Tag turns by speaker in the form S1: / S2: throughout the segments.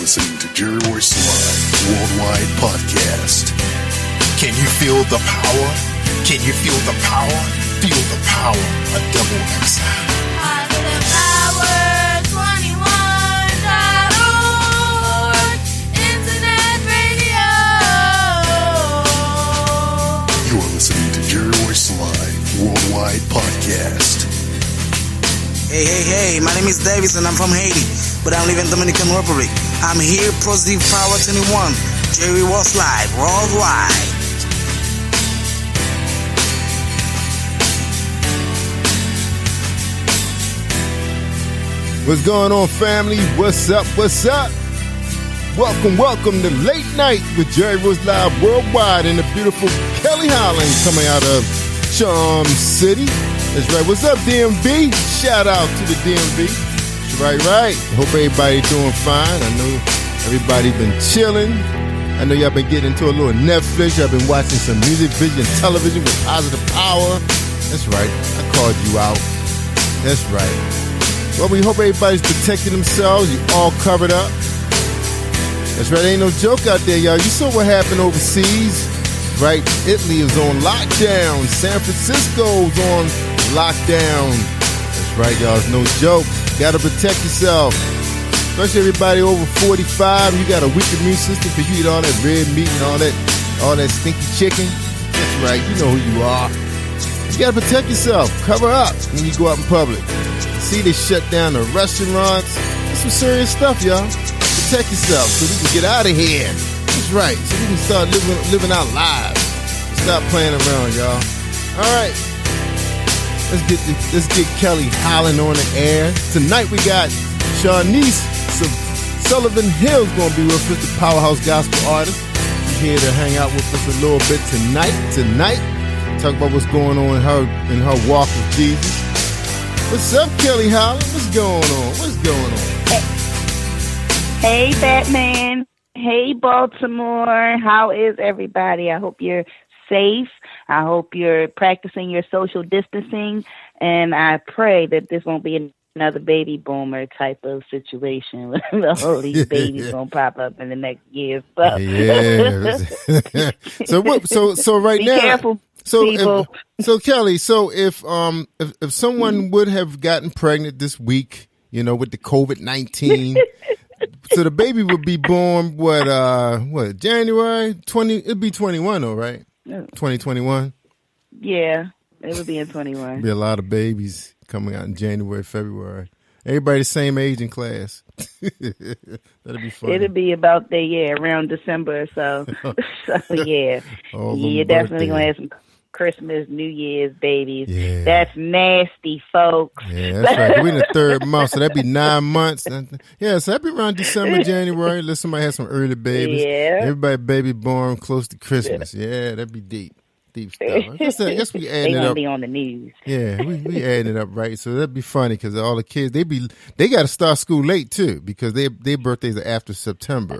S1: listening to Jerry Royce Live Worldwide Podcast.
S2: Can you feel the power? Can you feel the power? Feel the power of double XI.
S3: Positive Power 21.org Internet Radio.
S1: You are listening to Jerry Royce Live Worldwide Podcast.
S4: Hey, my name is Davis and I'm from Haiti, but I live in Dominican Republic. I'm here, Positive Power 21, Jerry Royce Live Worldwide.
S5: What's going on, family? What's up? Welcome to Late Night with Jerry Royce Live Worldwide and the beautiful Kelly Holland coming out of Charm City. That's right. What's up, DMV? Shout out to the DMV. Right. Hope everybody doing fine. I know everybody been chilling. I know y'all been getting into a little Netflix. Y'all been watching some music, vision, television with Positive Power. That's right. I called you out. That's right. Well, we hope everybody's protecting themselves. You all covered up. That's right. Ain't no joke out there, y'all. You saw what happened overseas, right? Italy is on lockdown. San Francisco's on lockdown. That's right, y'all. It's no joke. Got to protect yourself. Especially everybody over 45. You got a weak immune system because you eat all that red meat and all that stinky chicken. That's right. You know who you are. You got to protect yourself. Cover up when you go out in public. See, they shut down the restaurants. That's some serious stuff, y'all. Protect yourself so we can get out of here. That's right. So we can start living our lives. Stop playing around, y'all. All right. Let's get Kelly Holland on the air. Tonight we got SHUNICE Sullivan Hill's going to be with us, the powerhouse gospel artist. She's here to hang out with us a little bit tonight. Talk about what's going on in her walk with Jesus. What's up, Kelly Holland? What's going on?
S6: Hey, Batman. Hey, Baltimore. How is everybody? I hope you're safe. I hope you're practicing your social distancing. And I pray that this won't be another baby boomer type of situation where all these babies going to pop up in the next year. So.
S5: Yeah. So right
S6: be
S5: now.
S6: Be careful. So
S5: Kelly, if someone would have gotten pregnant this week, with the COVID-19, so the baby would be born January 20? It'd be 21, though, right? 2021.
S6: Yeah, it would be in 21.
S5: Be a lot of babies coming out in January, February. Everybody the same age in class. That'd be fun.
S6: It'll be about around December or so. So yeah, you're definitely gonna have some Christmas, New Year's babies.
S5: Yeah.
S6: That's nasty, folks.
S5: Yeah, that's right. We're in the third month, so that'd be 9 months. Yeah, so that'd be around December, January. Unless somebody has some early babies.
S6: Yeah.
S5: Everybody baby born close to Christmas. Yeah, that'd be deep stuff. I guess we adding it up.
S6: They gonna be on the news.
S5: Yeah, we adding it up, right? So that'd be funny because all the kids they got to start school late too because their birthdays are after September,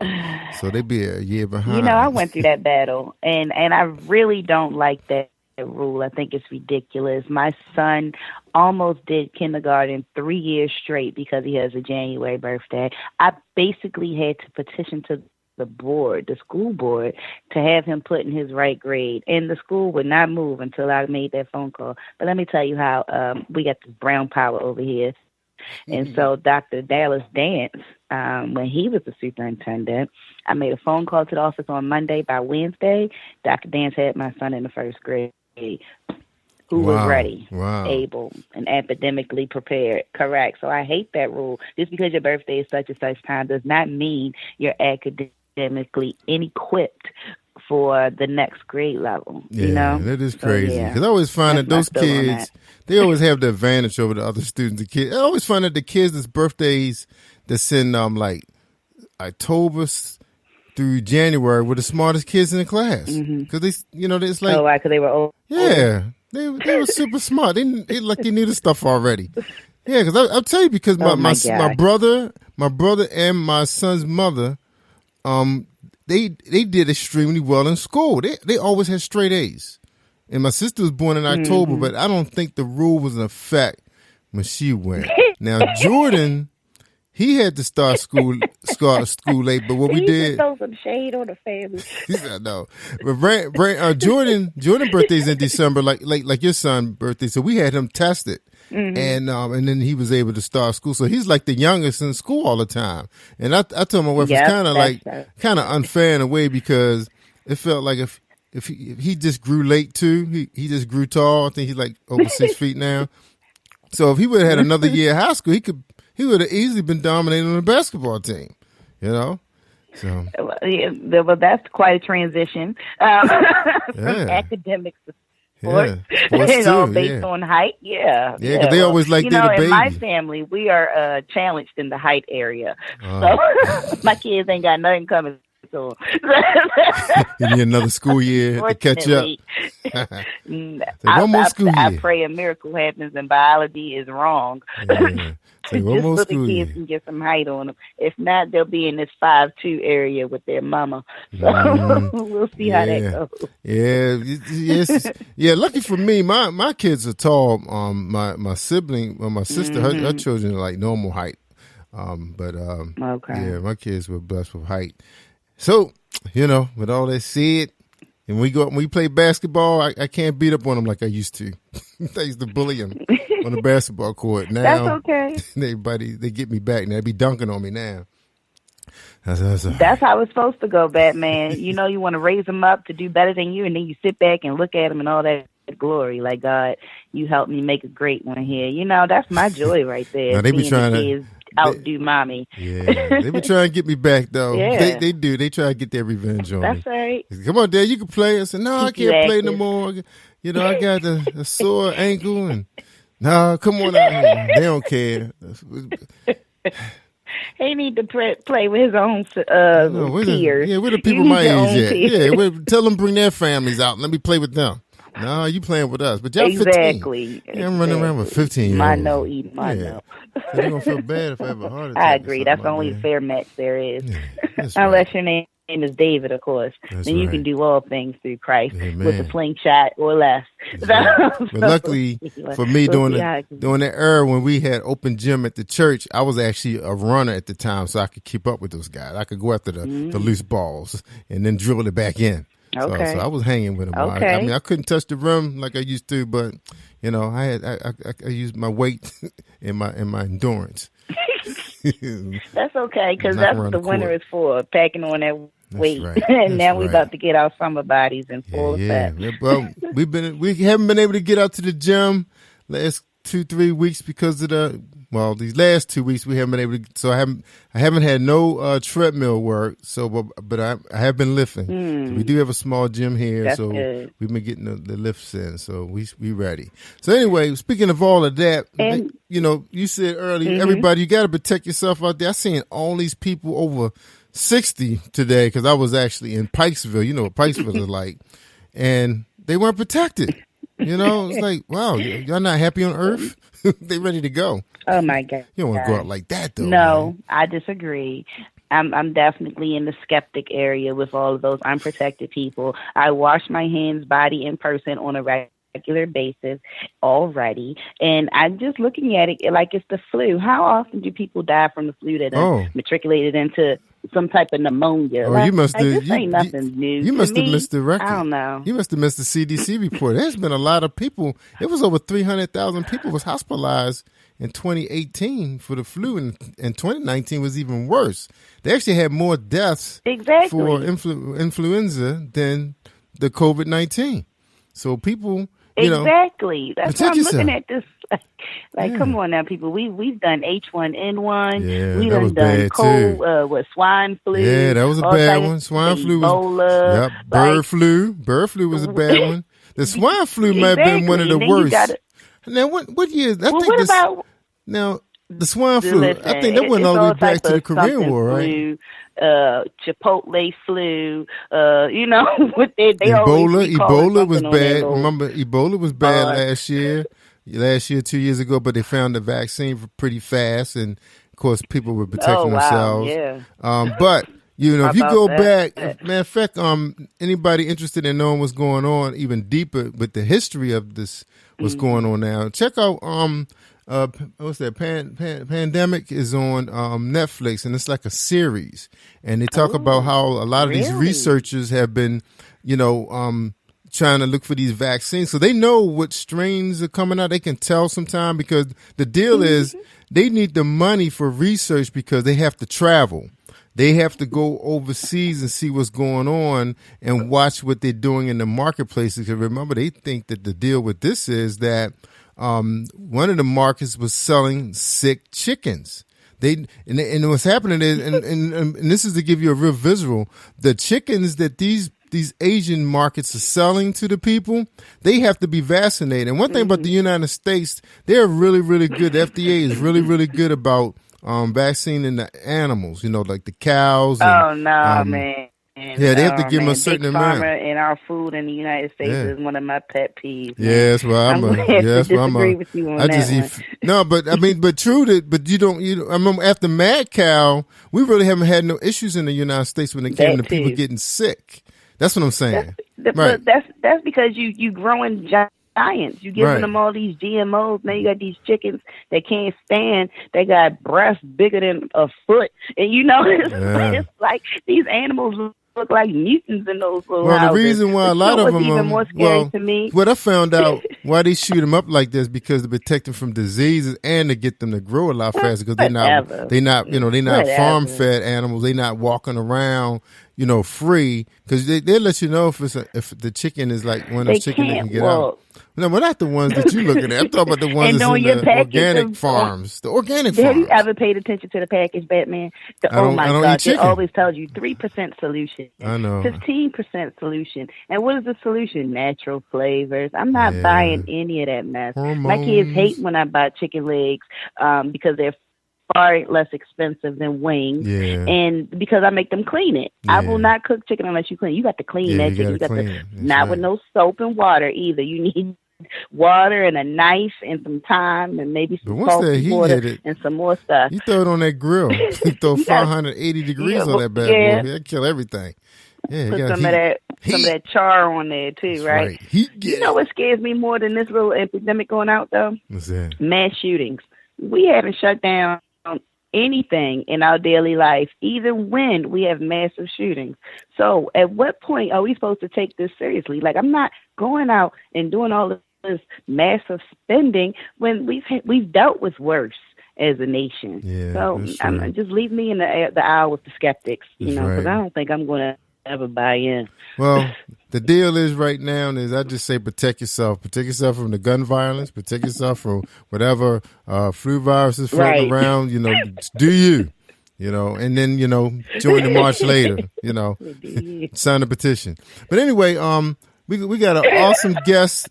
S5: so they'd be a year behind.
S6: I went through that battle, and I really don't like that rule. I think it's ridiculous. My son almost did kindergarten 3 years straight because he has a January birthday. I basically had to petition to the school board, to have him put in his right grade. And the school would not move until I made that phone call. But let me tell you how we got this brown power over here. And so Dr. Dallas Dance, when he was the superintendent, I made a phone call to the office on Monday. By Wednesday, Dr. Dance had my son in the first grade. Who was ready, able, and academically prepared. Correct. So I hate that rule. Just because your birthday is such and such time does not mean you're academically inequipped for the next grade level.
S5: Yeah, that is crazy. Because I always find that those kids, they always have the advantage over the other students. The kids, I always find that the kids' that's birthdays that's in like October through January were the smartest kids in the class. Because they, it's like,
S6: because they were old.
S5: Yeah. They were super smart. They knew the stuff already. Yeah, because I'll tell you, because my brother and my son's mother, they did extremely well in school. They always had straight A's. And my sister was born in October, but I don't think the rule was in effect when she went. Now Jordan, he had to start school late. But what we
S6: He
S5: did,
S6: throw some shade on the family.
S5: no. But Jordan birthday's in December, like your son's birthday. So we had him tested. And then he was able to start school. So he's like the youngest in school all the time. And I told my wife, it's kind of unfair in a way, because it felt like if he just grew late too, he just grew tall. I think he's like over 6 feet now. So if he would have had another year of high school, he would have easily been dominating on the basketball team, you know? So
S6: Well, that's quite a transition from academics to sports.
S5: Sports too,
S6: based on height. Yeah,
S5: because they always like they're the baby.
S6: In my family, we are challenged in the height area. So my kids ain't got nothing coming to them.
S5: You need another school year to catch up. One more school year.
S6: I pray a miracle happens and biology is wrong.
S5: One more
S6: so
S5: school
S6: the
S5: year.
S6: kids can get some height on them. If not, they'll be in this 5'2" area with their mama. So we'll see how that goes.
S5: Yeah. Lucky for me, my kids are tall. My sibling, my sister, her children are like normal height. Yeah, my kids were blessed with height. So, with all that said, and we play basketball, I can't beat up on them like I used to. I used to bully them on the basketball court. Now,
S6: that's okay.
S5: They get me back now. They be dunking on me now.
S6: That's how it's supposed to go, Batman. You want to raise them up to do better than you, and then you sit back and look at them and all that glory. Like, God, you helped me make a great one here. That's my joy right there.
S5: Now, they be trying to
S6: outdo mommy.
S5: Yeah, they be trying to get me back though.
S6: Yeah.
S5: They do. They try to get their revenge on me.
S6: That's right.
S5: Come on, Dad, you can play. I said, no, I can't play no more. I got a sore ankle, and no, come on out here. They don't care.
S6: He need to play with his own peers.
S5: We're the people my age at. Yeah, tell them bring their families out and let me play with them. No, you playing with us. But y'all 15.
S6: Exactly.
S5: Yeah, I'm running around with 15-year-olds.
S6: I know, eat my know.
S5: So they're going to feel bad if I have a heart attack.
S6: I agree. That's the only fair match there is.
S5: Yeah,
S6: unless your name is David, of course.
S5: That's
S6: then you
S5: right.
S6: can do all things through Christ
S5: Amen.
S6: with a slingshot or less.
S5: But luckily for me, during that era when we had open gym at the church, I was actually a runner at the time, so I could keep up with those guys. I could go after the loose balls and then dribble it back in.
S6: Okay.
S5: So I was hanging with them.
S6: Okay.
S5: I mean, I couldn't touch the rim like I used to, but I used my weight and my endurance.
S6: That's okay, because that's what the winter is for, packing on that weight.
S5: Right.
S6: And now we're about to get our summer bodies in full effect.
S5: Yeah. Well, we haven't been able to get out to the gym last 2-3 weeks because of these last 2 weeks we haven't been able to. So I haven't had no treadmill work. So, but I have been lifting. So we do have a small gym here,
S6: That's
S5: so
S6: good.
S5: we've been getting the lifts in. So we ready. So anyway, speaking of all of that,
S6: And,
S5: you said earlier, everybody, you got to protect yourself out there. I seen all these people over 60 today because I was actually in Pikesville. You know what Pikesville is like, and they weren't protected. It's like, wow, y'all not happy on Earth? They ready to go.
S6: Oh my God!
S5: You don't want to go out like that, though.
S6: No,
S5: man.
S6: I disagree. I'm definitely in the skeptic area with all of those unprotected people. I wash my hands, body, and person on a regular basis already, and I'm just looking at it like it's the flu. How often do people die from the flu that matriculated into some type of pneumonia?
S5: Oh, you must have.
S6: This ain't nothing new.
S5: You must have missed the record.
S6: I don't know.
S5: You must have missed the CDC report. There's been a lot of people. It was over 300,000 people was hospitalized in 2018 for the flu, and 2019 was even worse. They actually had more deaths for influenza than the COVID-19. So people,
S6: exactly. That's why I'm
S5: yourself.
S6: looking at this. Come on now, people. We've done H1N1.
S5: Yeah,
S6: we
S5: that was
S6: done
S5: bad
S6: cold,
S5: too.
S6: swine flu.
S5: Yeah, that was a bad one. Swine flu was. Yep, bird flu. Bird flu was a bad one. The swine flu might have been one of the worst. Now, what year? Now the swine flu.
S6: Listen,
S5: I think that went all the way back to the Korean War, right?
S6: Flu, Chipotle flu. What they
S5: Ebola was bad. Remember, Ebola was bad last year. 2 years ago, but they found the vaccine pretty fast, and of course, people were protecting themselves.
S6: Yeah.
S5: But if you go back, matter of fact, anybody interested in knowing what's going on even deeper with the history of this, what's going on now, check out what's that? Pandemic is on Netflix, and it's like a series, and they talk about how a lot of these researchers have been, trying to look for these vaccines, so they know what strains are coming out. They can tell sometime, because the deal is they need the money for research because they have to travel. They have to go overseas and see what's going on and watch what they're doing in the marketplaces. Because remember, they think that the deal with this is that one of the markets was selling sick chickens. And what's happening is, and this is to give you a real visual, the chickens that these Asian markets are selling to the people, they have to be vaccinated. And one thing about the United States, they're really, really good. The FDA is really, really good about vaccinating the animals, like the cows. And,
S6: man.
S5: Yeah, they have to give them a certain amount.
S6: And our food in the United States is one of my pet peeves.
S5: Yes, well, I'm
S6: disagree with you on that one.
S5: No, but I mean, but true that, but you don't. I remember after Mad Cow, we really haven't had no issues in the United States when it came to people getting sick. That's what I'm saying.
S6: Right. That's because you growing giants. You giving them all these GMOs. Now you got these chickens that can't stand. They got breasts bigger than a foot, and it's like these animals look like mutants in those little houses.
S5: The reason why a lot of them
S6: even more scary to me.
S5: What I found out why they shoot them up like this, because to protect them from diseases and to get them to grow a lot faster, because they're not farm fed animals. They're not walking around free, because they let you know if the chicken is like one of those chickens that can get out. No, but not the ones that you're looking at. I'm talking about the ones that's in the organic farms. The organic farms.
S6: Have you ever paid attention to the package, Batman? Oh my God! It always tells you 3% solution.
S5: I know.
S6: 15% solution. And what is the solution? Natural flavors. I'm not buying any of that mess.
S5: Hormones.
S6: My kids hate when I buy chicken legs because they're far less expensive than wings, and because I make them clean it. I will not cook chicken unless you clean. You got to clean that chicken. You got to not with no soap and water either. You need water and a knife and some thyme and maybe some salt and water and some more stuff.
S5: You throw it on that grill. You throw 580 degrees on that bad boy. That'll kill everything. Yeah,
S6: put some of that char on there too, right? You know what scares me more than this little epidemic going out though?
S5: What's that?
S6: Mass shootings. We haven't shut down anything in our daily life, even when we have massive shootings. So at what point are we supposed to take this seriously? Like, I'm not going out and doing all this massive spending when we've dealt with worse as a nation. So just leave me in the aisle with the skeptics, because I don't think I'm going to ever buy in.
S5: Well, the deal is right now is I just say protect yourself. Protect yourself from the gun violence. Protect yourself from whatever flu viruses floating around. Do you? And then join the march later. Sign the petition. But anyway, we got an awesome guest.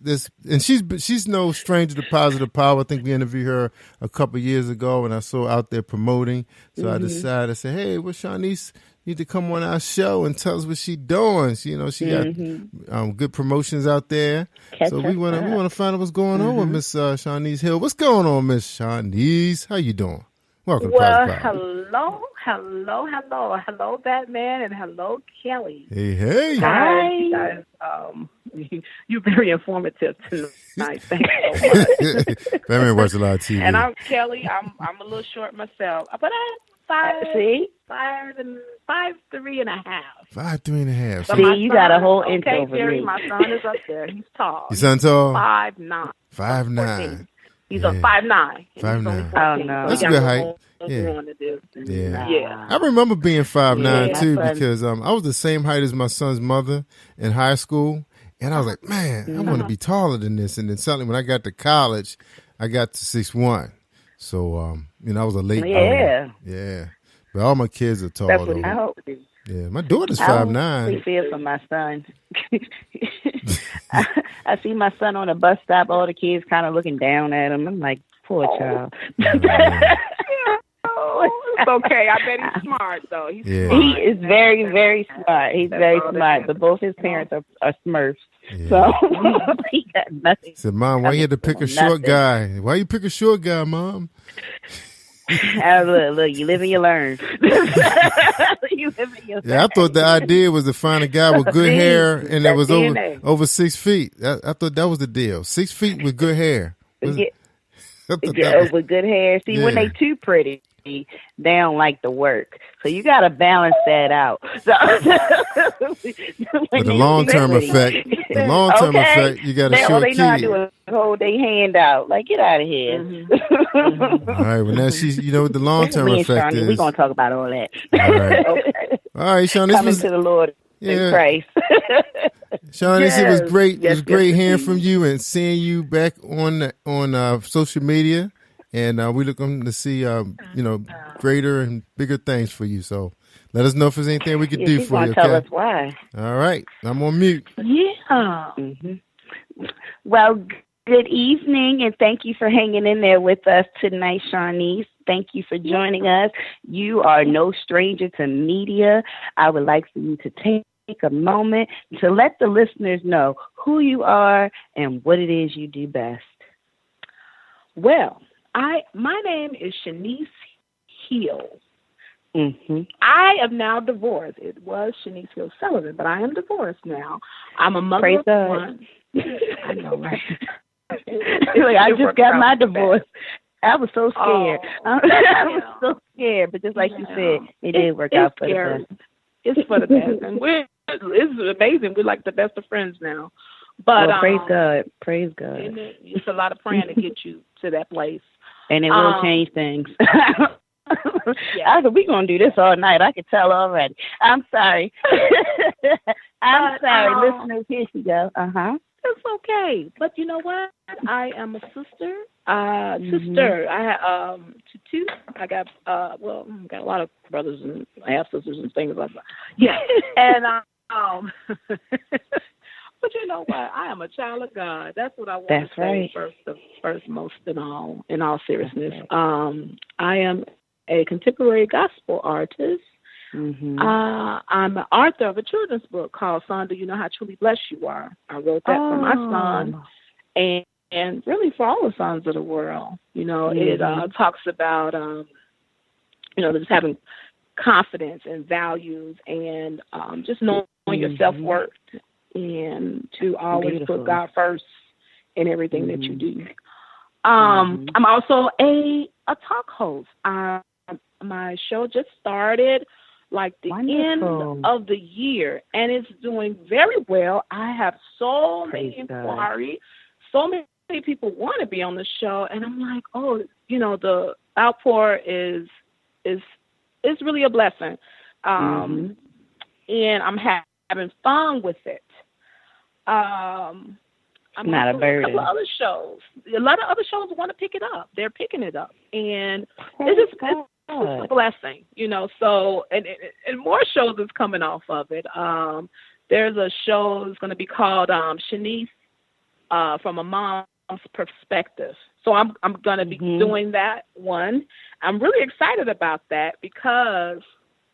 S5: And she's no stranger to Positive Power. I think we interviewed her a couple years ago, and I saw out there promoting. So I decided to say, hey, what's Shanice? Need to come on our show and tell us what she's doing. She got good promotions out there. So we want to find out what's going on with Miss Shanice Hill. What's going on, Miss Shanice? How you doing? Welcome to Positive Power.
S7: Hello, Batman, and hello, Kelly.
S5: Hey.
S7: Hi. You guys, you're very informative tonight. Thank you so much.
S5: Batman watches a lot of TV.
S7: And I'm Kelly. I'm a little short myself, but I'm 5'3.5".
S5: 5'3.5".
S7: So
S6: see, you got a whole inch over
S7: Jerry,
S6: me.
S7: my son is up there. He's tall.
S5: Your son tall?
S7: 5'9".
S5: 5'9".
S7: He's a 5'9".
S6: 5'9". Oh no,
S5: that's a good height. I remember being 5'9" too, because I was the same height as my son's mother in high school, and I was like, man, I want to be taller than this. And then suddenly, when I got to college, I got to 6'1". So I was a late bloomer. Yeah. But all my kids are tall.
S6: That's what I hope.
S5: Yeah, my daughter's 5'9".
S6: I feel for my son. I see my son on a bus stop. All the kids kind of looking down at him. I'm like, poor child.
S7: It's okay. I bet he's smart, though. He's smart.
S6: He is very, very smart. He's very smart. But both his parents are Smurfs. Yeah. So he got nothing.
S5: Said, Mom, why you had to pick a short guy? Why you pick a short guy, Mom?
S6: Look, you live and you learn.
S5: Yeah, I thought the idea was to find a guy with good hair and that was over 6 feet. I thought that was the deal. 6 feet with good hair.
S6: with good hair. See, when they too pretty, they don't like the work. So you got to balance that out. So
S5: but the long-term effect, you got to show
S6: they
S5: a
S6: know how to
S5: kid.
S6: do is hold their hand out. Like, get out of here.
S5: All right, well, now she's, you know what the long-term
S6: Me and
S5: effect
S6: Shawnee,
S5: is.
S6: we're going to talk about all that.
S5: All right. All right, Sean, this
S6: Coming
S5: was,
S6: to the Lord in Christ.
S5: Sean, it was great.
S7: Yes,
S5: it was great
S7: yes,
S5: hearing
S7: indeed.
S5: from you and seeing you back on social media, and we looking to see greater and bigger things for you. So let us know if there's anything we could do
S6: She's
S5: for you.
S6: gonna tell
S5: Okay.
S6: us why.
S5: All right, I'm on mute.
S7: Yeah.
S6: Well, good evening, and thank you for hanging in there with us tonight, Shawnice. Thank you for joining us. You are no stranger to media. I would like for you to take a moment to let the listeners know who you are and what it is you do best.
S7: Well, my name is Shunice Hill.
S6: Mm-hmm.
S7: I am now divorced. It was Shanice Hill Sullivan, but I am divorced now. I'm a mother
S6: Praise
S7: of
S6: God.
S7: one. I know, right?
S6: Like, I just got my divorce. I was so scared. I was so scared, but just like you said, it did work out for the best.
S7: It's for the best, and it's amazing. We're like the best of friends now. But
S6: praise God, praise God.
S7: And it's a lot of praying to get you to that place,
S6: and it will change things. I said, we're going to do this all night. I can tell already. I'm sorry. I'm sorry. Listeners, here she goes.
S7: It's okay. But you know what? I am a sister. I have two. I got got a lot of brothers and half sisters and things like that. Yeah. And but you know what? I am a child of God. That's what I want to say first most in all seriousness. Right. I am a contemporary gospel artist. Mm-hmm. I'm an author of a children's book called Son, Do You Know How Truly Blessed You Are? I wrote that for my son and really for all the sons of the world. You know, it talks about, just having confidence and values and just knowing your self-worth and to always put God first in everything that you do. I'm also a talk host. My show just started like the end of the year, and it's doing very well. I have so many inquiries. So many people want to be on the show, and I'm like, the outpour is really a blessing. And I'm having fun with it. I'm
S6: not a burden.
S7: A lot of other shows want to pick it up. They're picking it up, and it's a blessing, So and more shows is coming off of it. There's a show that's going to be called Shanice from a mom's perspective. So I'm going to be doing that one. I'm really excited about that because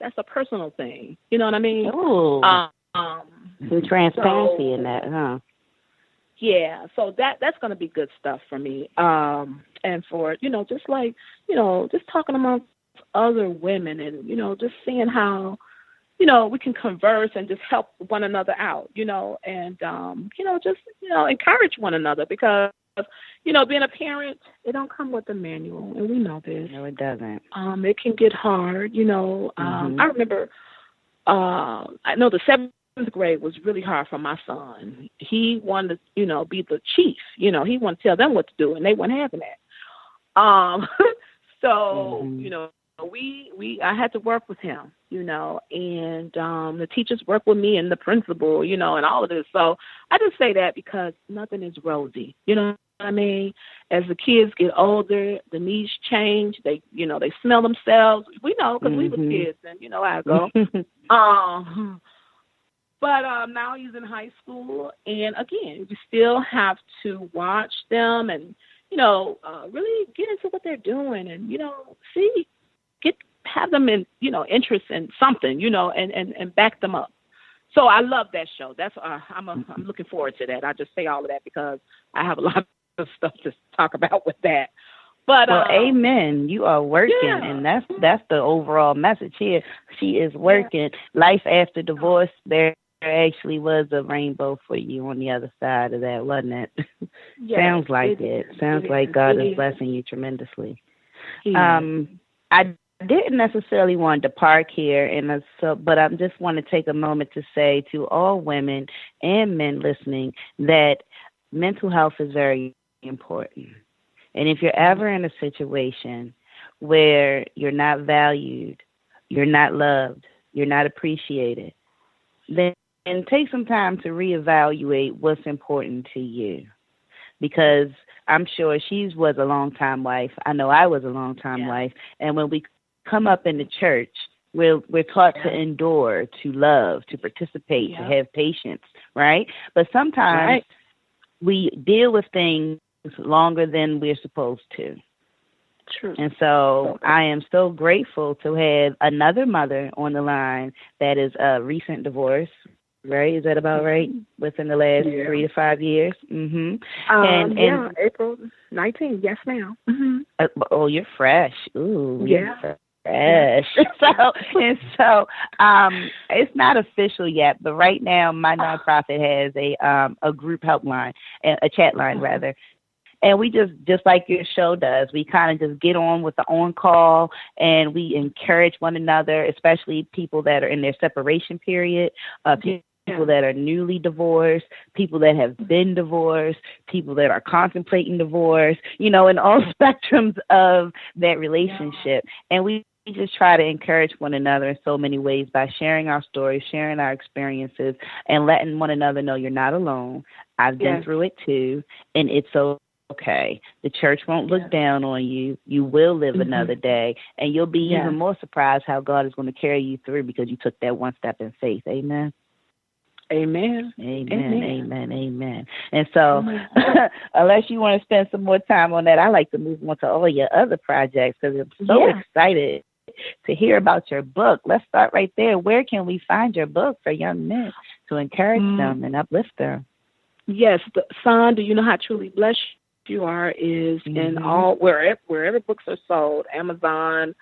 S7: that's a personal thing. You know what I mean?
S6: Ooh. Some transparency in that, huh?
S7: Yeah, so that's going to be good stuff for me. And for, just talking amongst other women and, just seeing how, we can converse and just help one another out, and, encourage one another because, being a parent, it don't come with a manual, and we know this.
S6: No, it doesn't.
S7: It can get hard, I remember, I know the 7th grade was really hard for my son. He wanted to, be the chief. He wanted to tell them what to do, and they weren't having that. I had to work with him, and the teachers work with me and the principal, and all of this. So I just say that because nothing is rosy. You know what I mean? As the kids get older, the needs change. They smell themselves. We know because we were kids, and how it go. But now he's in high school, and again, we still have to watch them and, really get into what they're doing and, have them in, interest in something, and back them up. So I love that show. That's I'm looking forward to that. I just say all of that because I have a lot of stuff to talk about with that. But
S6: amen. You are working, and that's the overall message here. She is working. Life after divorce. There actually was a rainbow for you on the other side of that, wasn't it?
S7: Yes,
S6: Sounds like it. Sounds like God is blessing you tremendously. I didn't necessarily want to park here, but I just want to take a moment to say to all women and men listening that mental health is very important. And if you're ever in a situation where you're not valued, you're not loved, you're not appreciated, then take some time to reevaluate what's important to you. Because I'm sure she was a long-time wife. I know I was a long-time wife. And when we come up in the church, we're taught to endure, to love, to participate, to have patience, right? But sometimes we deal with things longer than we're supposed to.
S7: True.
S6: And so I am so grateful to have another mother on the line that is a recent divorce. Right? Is that about right? Within the last 3 to 5 years? Mm-hmm.
S7: And April 19th. Yes, ma'am. Mm-hmm.
S6: Oh, you're fresh. Ooh.
S7: Yeah.
S6: Fresh. So it's not official yet, but right now my nonprofit has a group helpline, a chat line rather. And we just like your show does, we kind of just get on with the on-call and we encourage one another, especially people that are in their separation period, people that are newly divorced, people that have been divorced, people that are contemplating divorce, in all spectrums of that relationship. And we just try to encourage one another in so many ways by sharing our stories, sharing our experiences, and letting one another know you're not alone. I've been through it too, and it's okay. The church won't look down on you. You will live another day, and you'll be even more surprised how God is going to carry you through because you took that one step in faith. Amen.
S7: Amen.
S6: Amen. And so, unless you want to spend some more time on that, I like to move on to all your other projects because I'm so excited to hear about your book. Let's start right there. Where can we find your book for young men to encourage them and uplift them?
S7: Yes, the Son, Do You Know How Truly Blessed You Are is in all wherever books are sold. Amazon.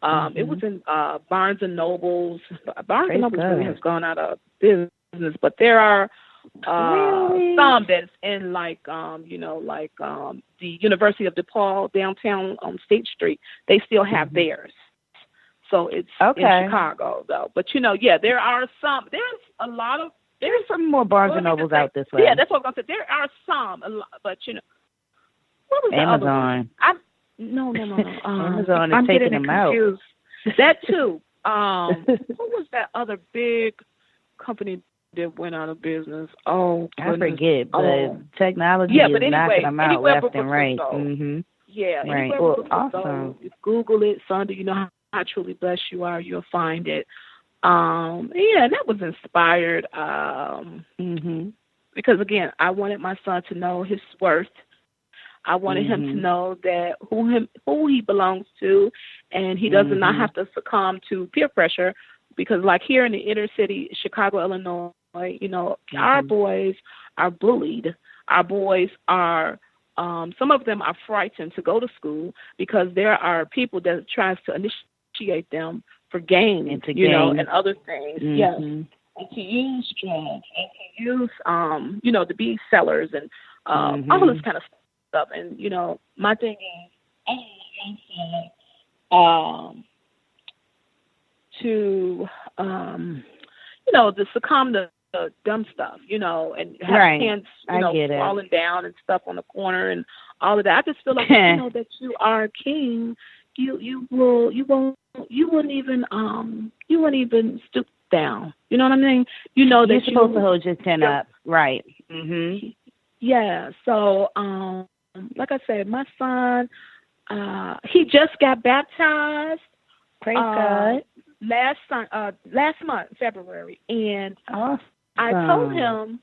S7: It was in Barnes and Nobles. Barnes and Nobles really has gone out of business, but there are some that's in the University of DePaul downtown on State Street. They still have theirs. So it's in Chicago though. But there are some. There's
S6: some more Barnes and Nobles out this way.
S7: Yeah, that's what I'm gonna say. There are some, but what was the
S6: Amazon?
S7: Other one? No.
S6: Amazon is taking them confused.
S7: Out. That too. What was that other big company that went out of business? Oh, goodness.
S6: I forget, but technology is knocking them out left and right.
S7: Yeah,
S6: right. Well, awesome.
S7: Google it, Son, Do You Know How Truly Blessed You Are? You'll find it. That was inspired because, again, I wanted my son to know his worth. I wanted him to know that who he belongs to, and he does not have to succumb to peer pressure because, like here in the inner city, Chicago, Illinois, our boys are bullied. Our boys are, some of them are frightened to go to school because there are people that tries to initiate them for gain, and other things. Yes. And to use drugs and to use, to be sellers and all this kind of stuff. And, my thing is, to succumb to dumb stuff, and have hands, falling down and stuff on the corner and all of that. I just feel like, that you are a king. You wouldn't even stoop down. You know what I mean? That
S6: you're supposed to hold your chin up, right?
S7: Yeah. So, like I said, my son, he just got baptized.
S6: Praise God.
S7: Last month, February, and I told him.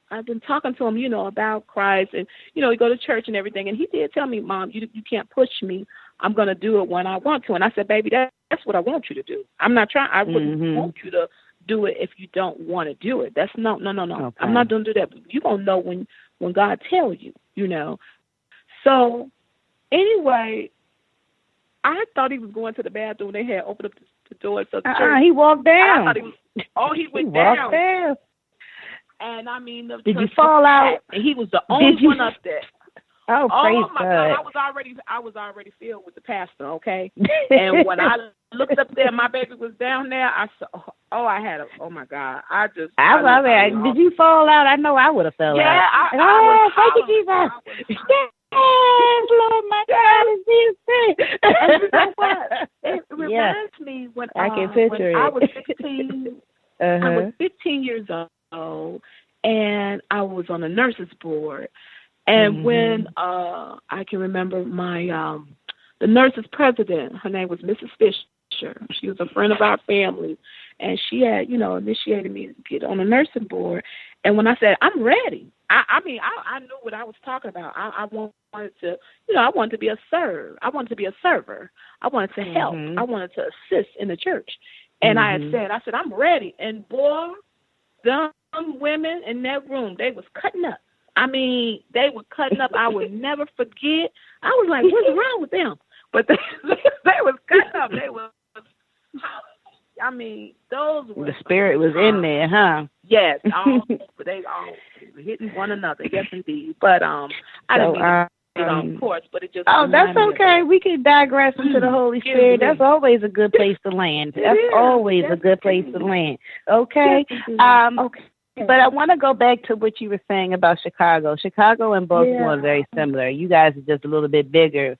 S7: I've been talking to him, about Christ, and we go to church and everything. And he did tell me, Mom, you can't push me. I'm going to do it when I want to. And I said, baby, that's what I want you to do. I'm not trying. I wouldn't want you to do it if you don't want to do it. That's no. Okay. I'm not going to do that. You're going to know when God tells you, So anyway, I thought he was going to the bathroom. They had opened up the door. So the church,
S6: he walked down.
S7: He went down. And I mean,
S6: did you fall out?
S7: And he was the only one up there.
S6: Oh, praise
S7: my
S6: God.
S7: God. I was already filled with the pastor, okay? And when I looked up there, my baby was down there. I saw, oh my God. I love it.
S6: Did you fall out? I know I would have fell out. Thank you, Jesus. Yes, Lord, my God, is Jesus.
S7: And you know what? It reminds me when
S6: I can picture
S7: when I
S6: it.
S7: was 15. I was 15 years old, and I was on a nurses board. And when I can remember my the nurses president, her name was Mrs. Fisher. She was a friend of our family, and she had, initiated me to get on a nursing board. And when I said I'm ready, I knew what I was talking about. I wanted to, I wanted to be a server. I wanted to be a server. I wanted to help. I wanted to assist in the church. And I said, I'm ready. And boy, them women in that room, they was cutting up. They were cutting up. I would never forget. I was like, what's wrong with them? But they was cutting up. They was, those were.
S6: The spirit was in there, huh?
S7: Yes. They all hitting one another. Yes, indeed. But I didn't mean to get on course, but it just.
S6: Oh, that's okay. We can digress into the Holy Spirit. That's always a good place to land. That's always a good place to land. Okay.
S7: Okay.
S6: But I want to go back to what you were saying about Chicago. Chicago and Baltimore are very similar. You guys are just a little bit bigger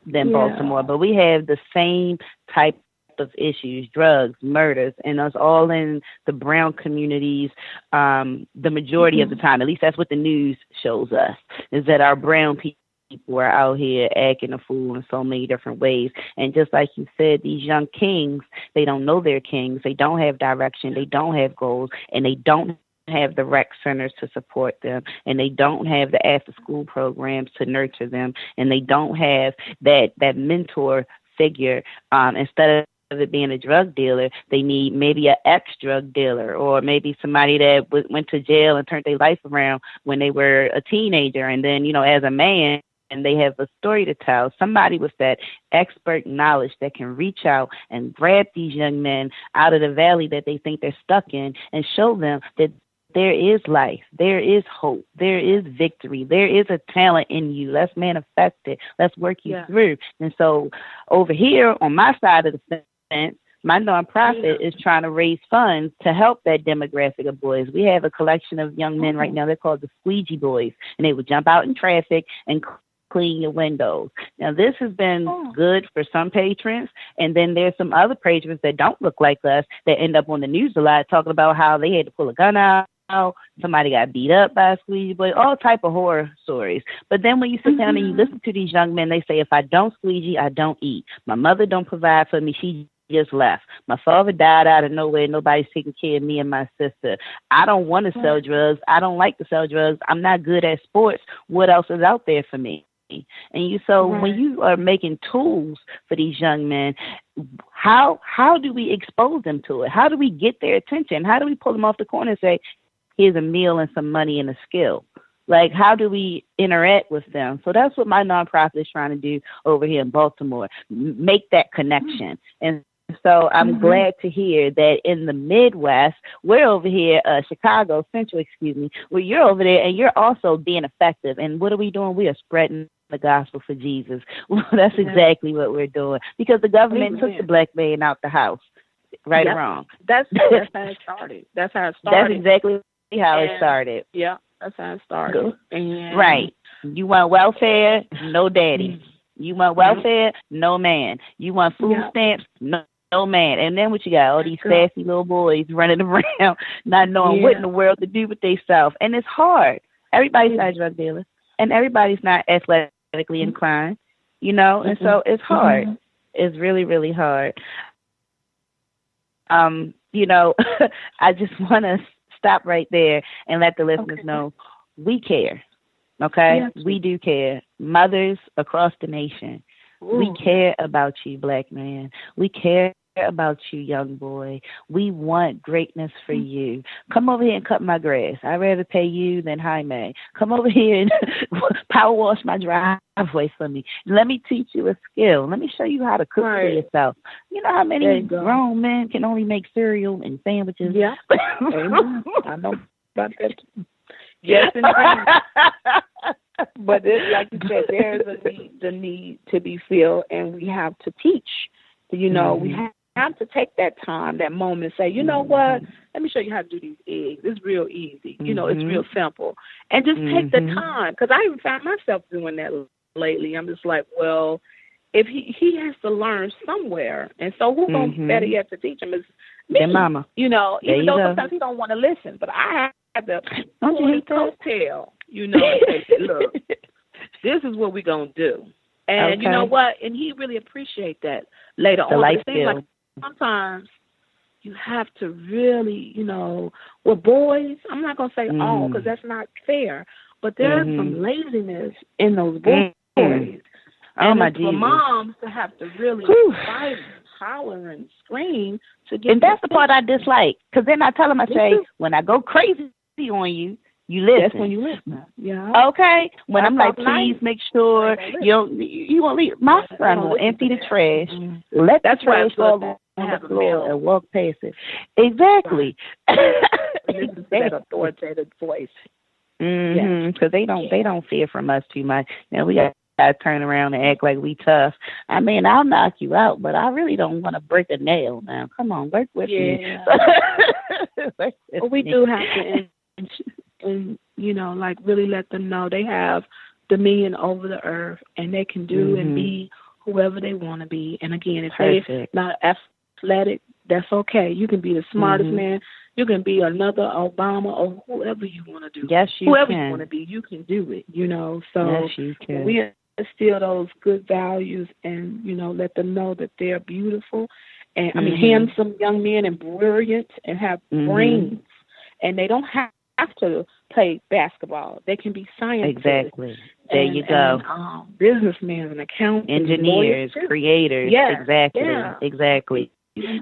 S6: than Baltimore, but we have the same type of issues, drugs, murders, and us all in the brown communities. The majority of the time, at least that's what the news shows us, is that our brown people are out here acting a fool in so many different ways. And just like you said, these young kings, they don't know they're kings. They don't have direction. They don't have goals, and they don't have the rec centers to support them, and they don't have the after school programs to nurture them, and they don't have that mentor figure. Instead of it being a drug dealer, they need maybe an ex-drug dealer, or maybe somebody that went to jail and turned their life around when they were a teenager, and then as a man, and they have a story to tell, somebody with that expert knowledge that can reach out and grab these young men out of the valley that they think they're stuck in and show them that there is life, there is hope, there is victory, there is a talent in you. Let's manifest it. Let's work you through. And so over here on my side of the fence, my nonprofit is trying to raise funds to help that demographic of boys. We have a collection of young men right now. They're called the Squeegee Boys, and they would jump out in traffic and clean your windows. Now, this has been good for some patrons, and then there's some other patrons that don't look like us that end up on the news a lot talking about how they had to pull a gun out, somebody got beat up by a squeegee boy, all type of horror stories. But then when you sit down and you listen to these young men, they say, if I don't squeegee, I don't eat. My mother don't provide for me. She just left. My father died out of nowhere. Nobody's taking care of me and my sister. I don't want to sell drugs. I don't like to sell drugs. I'm not good at sports. What else is out there for me? And when you are making tools for these young men, how do we expose them to it? How do we get their attention? How do we pull them off the corner and say, here's a meal and some money and a skill? Like, how do we interact with them? So that's what my nonprofit is trying to do over here in Baltimore, make that connection. And so I'm glad to hear that in the Midwest, we're over here, Chicago Central, where you're over there and you're also being effective. And what are we doing? We are spreading the gospel for Jesus. Well, that's exactly what we're doing, because the government took the black man out the house, right or wrong.
S7: That's how it started. That's
S6: exactly how it started.
S7: Yeah, that's how it started. And
S6: right. You want welfare? No daddy. You want welfare? No man. You want food stamps? No man. And then what you got? All these sassy little boys running around, not knowing what in the world to do with themselves. And it's hard. Everybody's not a drug dealer, and everybody's not athletically inclined, and so it's hard. It's really, really hard. I just want to stop right there and let the listeners know we care. Okay? Yes. We do care. Mothers across the nation, we care about you, black man. We care about you, young boy. We want greatness for you. Come over here and cut my grass. I'd rather pay you than Jaime. Come over here and power wash my driveway for me. Let me teach you a skill. Let me show you how to cook for yourself. You know how many grown men can only make cereal and sandwiches?
S7: Yeah. I know about that too. Yes, indeed. But it's like you said, there's the need to be filled, and we have to teach. We have to take that time, that moment, say, you know what? Let me show you how to do these eggs. It's real easy. It's real simple. And just take the time, because I even found myself doing that lately. I'm just like, well, if he has to learn somewhere, and so who knows better yet to teach him is me.
S6: Mama.
S7: Even though sometimes he don't want to listen, but I have to pull his coattail, and say, look, this is what we're going to do. And you know what? And he really appreciates that later on. It seems like sometimes you have to really, with boys, I'm not going to say all, because that's not fair, but there's some laziness in those boys.
S6: Oh, my
S7: Jesus. For moms to have to really fight, holler, and scream to get.
S6: And that's the part I dislike, because then I tell them, I say, when I go crazy on you, you listen.
S7: That's when you listen. Yeah.
S6: Okay. When I'm like, please make sure you won't leave. My son will empty the trash. Let the trash go on the floor and walk past it. Exactly.
S7: This is that authoritative voice.
S6: Because they don't fear from us too much. We got to turn around and act like we tough. I mean, I'll knock you out, but I really don't want to break a nail now. Come on, work with me.
S7: We do have to, and like really let them know they have dominion over the earth, and they can do and be whoever they want to be. And again, if they're not athletic, that's okay. You can be the smartest man. You can be another Obama or whoever you want to do.
S6: Yes,
S7: whoever you want to be, you can do it. So
S6: yes, you can.
S7: We instill those good values, and let them know that they're beautiful, and handsome young men, and brilliant, and have brains, and they don't have to play basketball. They can be scientists.
S6: Exactly. There you go.
S7: And, businessmen and accountants,
S6: engineers, creators.
S7: Yeah.
S6: Exactly.
S7: Yeah.
S6: Exactly.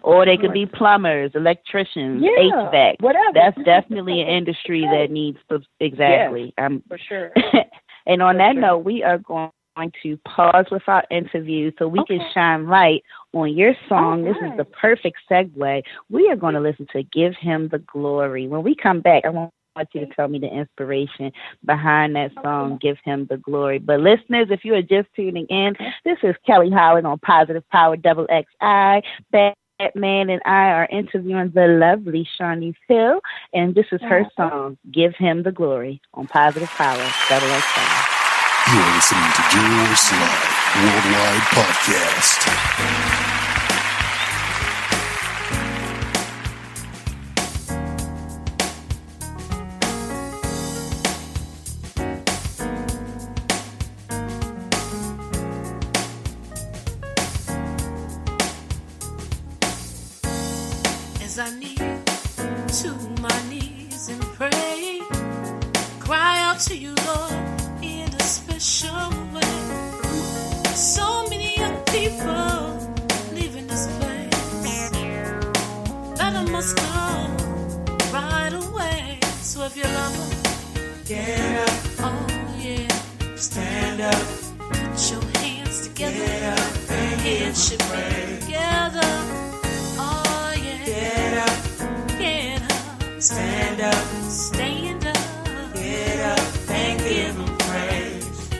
S6: Or they could be plumbers, electricians, HVAC.
S7: Whatever.
S6: That's definitely an industry that needs to. Exactly.
S7: Yes, for sure.
S6: And on that note, we are going to pause with our interview so we can shine light on your song. This is the perfect segue. We are going to listen to Give Him the Glory. When we come back, I want you to tell me the inspiration behind that song, Give Him the Glory. But listeners, if you are just tuning in, this is Kelly Holland on Positive Power XXI. Batman and I are interviewing the lovely SHUNICE Hill, and this is her song, Give Him the Glory, on Positive Power XXI.
S1: You're listening to Jerry Royce Live Worldwide Podcast.
S3: I kneel to my knees and pray, cry out to you, Lord, in a special way. So many young people leaving this place, better must go right away. So if you love them, get up. Oh yeah, stand up. Put your hands together. Get up. Hands should be together. Get up, stand up, stand up, get up, and give Him praise.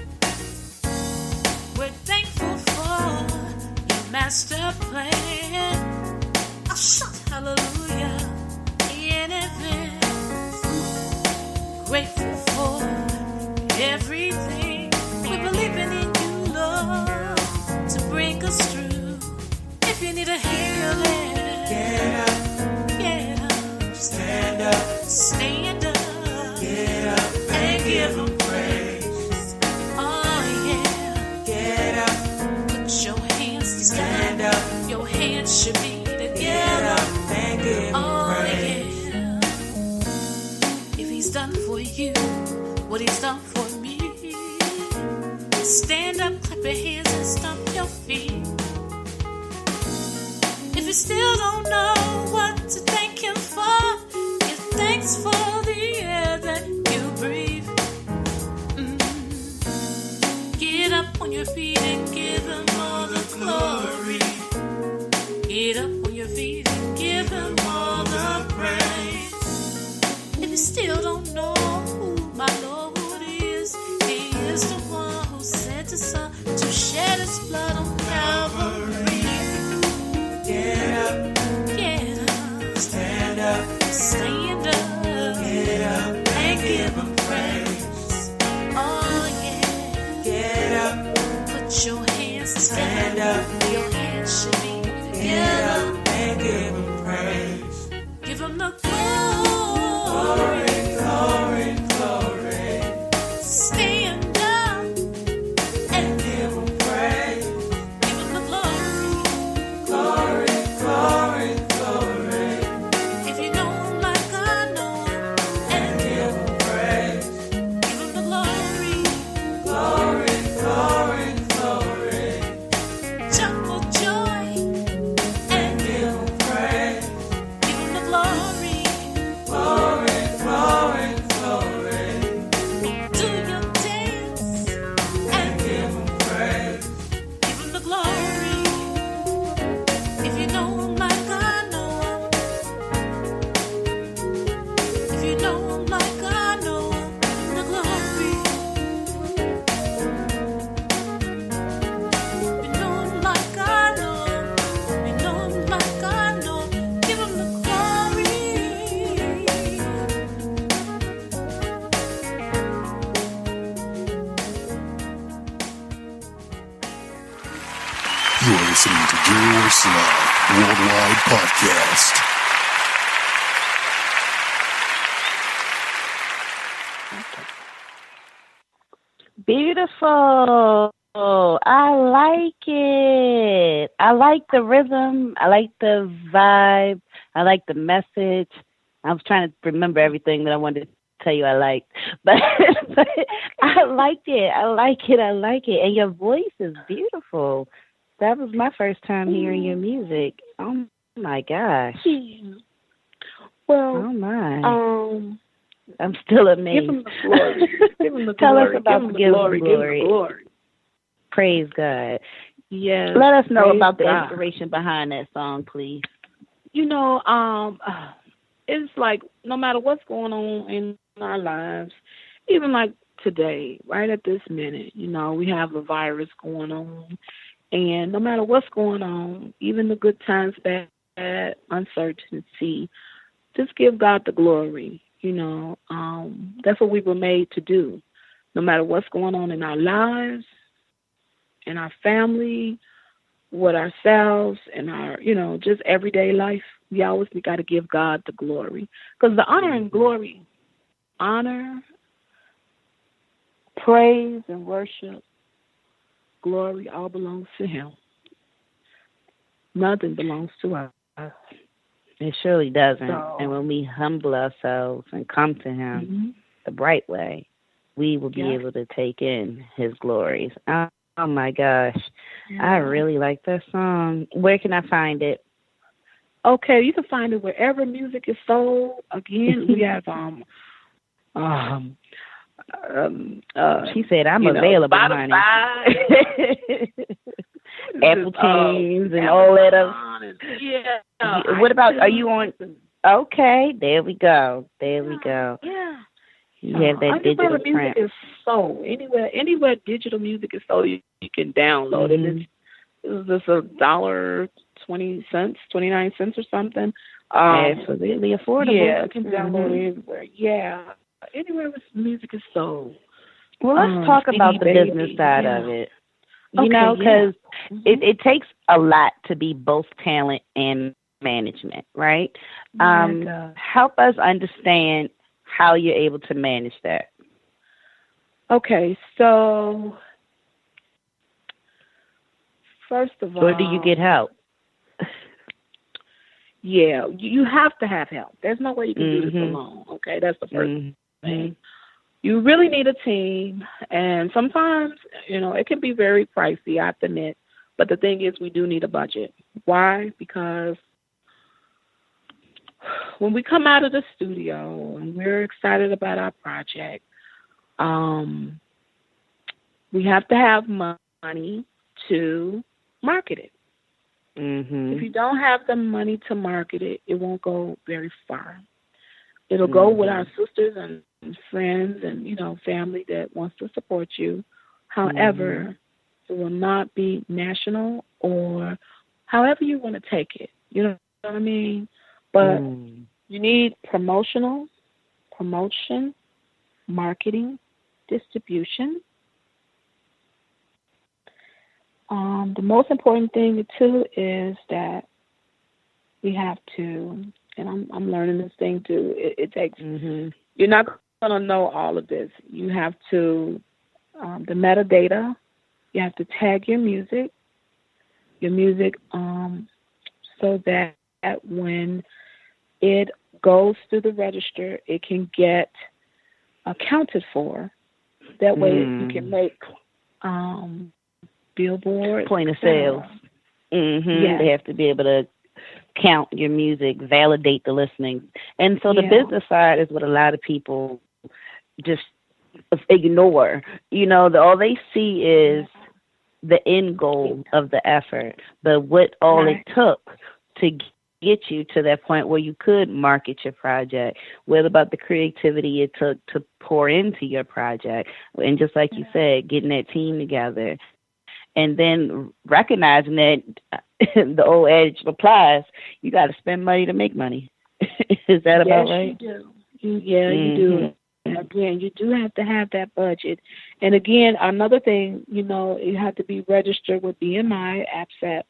S3: We're thankful for your master plan. I'll shout hallelujah in advance. Grateful for everything. We're believing in you, Lord, to bring us through. If you need a healing, get up. Stand up, stand up, get up, and give Him praise. Oh yeah, get up, put your hands together. Stand up, your hands should be together. Get up and give Him praise. Yeah. If He's done for you what He's done for me, stand up, clap your hands, and stomp your feet. If you still don't know what to thank Him for, give thanks for the air that you breathe. Get up on your feet and give Him all the glory. Get up on your feet and give Him all the praise. If you still don't know who my Lord is, He is is the one who sent his son to shed his blood on Calvary. Get up, stand up, stand up, get up, and give him praise. Oh yeah, get up, put your hands together. Stand up, your hands should be together, and give him praise. Give him the glory, glory, glory. Stand up and give him praise. Give him the glory, glory, glory, glory. If you know him like I know him, and give him praise. Give him the glory, glory, glory, glory. Jump for joy and give him praise. Give him the glory, glory, glory, glory. Do your dance and give him praise. Give him the glory. If you know him like I know him, if you know him like I know him, the glory. If you know him like I know him, if you know him like I know him, give him the glory.
S1: You are listening to Jerry Royce Live Worldwide Podcast.
S6: Beautiful. I like it. I like the rhythm. I like the vibe. I like the message. I was trying to remember everything that I wanted to tell you I liked. But I liked it. I like it. I like it. And your voice is beautiful. That was my first time hearing your music. Oh my gosh.
S7: Well,
S6: Oh my. I'm still
S7: give
S6: amazed.
S7: him the glory. Give him the
S6: Tell
S7: glory.
S6: us about
S7: give him
S6: the
S7: the glory. Give him
S6: glory.
S7: the glory.
S6: Praise God.
S7: Yes.
S6: Let us know
S7: praise
S6: about the
S7: God.
S6: inspiration behind that song, please.
S7: You know, it's like no matter what's going on in our lives, even like today, right at this minute, you know, we have a virus going on. And no matter what's going on, even the good times, bad, uncertainty, just give God the glory. You know, that's what we were made to do. No matter what's going on in our lives, in our family, with ourselves, and our, you know, just everyday life, we always got to give God the glory. Because the honor and glory, honor, praise, and worship, glory all belongs to Him. Nothing belongs to us.
S6: It surely doesn't.
S7: So-
S6: And when we humble ourselves and come to Him the bright way, we will be able to take in His glories. Oh my gosh. I really like that song. Where can I find it?
S7: Okay, you can find it wherever music is sold. Again, we have
S6: She said, I'm
S7: you know,
S6: available,
S7: Spotify,
S6: honey. Apple Teens and all that other.
S7: Yeah.
S6: What about, are you on? Okay, there we go. There we go.
S7: Yeah.
S6: You have that digital
S7: music
S6: print.
S7: is sold. Anywhere digital music is sold, you can download it. It's just $1.20, 29 cents or something.
S6: Absolutely affordable.
S7: Yeah, you can download it everywhere. Yeah. Anywhere music is sold.
S6: Well, let's talk about the business side of it. You know, because it takes a lot to be both talent and management, right? Help us understand how you're able to manage that.
S7: Okay, so first of all,
S6: or do you get help?
S7: Yeah, you have to have help. There's no way you can do this alone. Okay, that's the first thing. You really need a team, and sometimes, you know, it can be very pricey, I have to admit. But the thing is, we do need a budget. Why? Because when we come out of the studio and we're excited about our project, we have to have money to market it. If you don't have the money to market it, it won't go very far. It'll go with our sisters and friends and, family that wants to support you. However, it will not be national or however you want to take it. You know what I mean? But you need promotion, marketing, distribution. The most important thing too is that we have to, and I'm learning this thing too. It takes. You're not going to know all of this. You have to the metadata. You have to tag your music, so that when it goes through the register, it can get accounted for. That way, you can make billboard
S6: point of sale. Yes. They have to be able to count your music, validate the listening, and so the business side is what a lot of people just ignore. All they see is the end goal of the effort, but what all it took to get you to that point where you could market your project. What about the creativity it took to pour into your project? And just like you said, getting that team together. And then recognizing that the old adage applies, you got to spend money to make money. Is that about right?
S7: Yes, you do. You do. Again, you do have to have that budget. And again, another thing, you have to be registered with BMI, APSAT,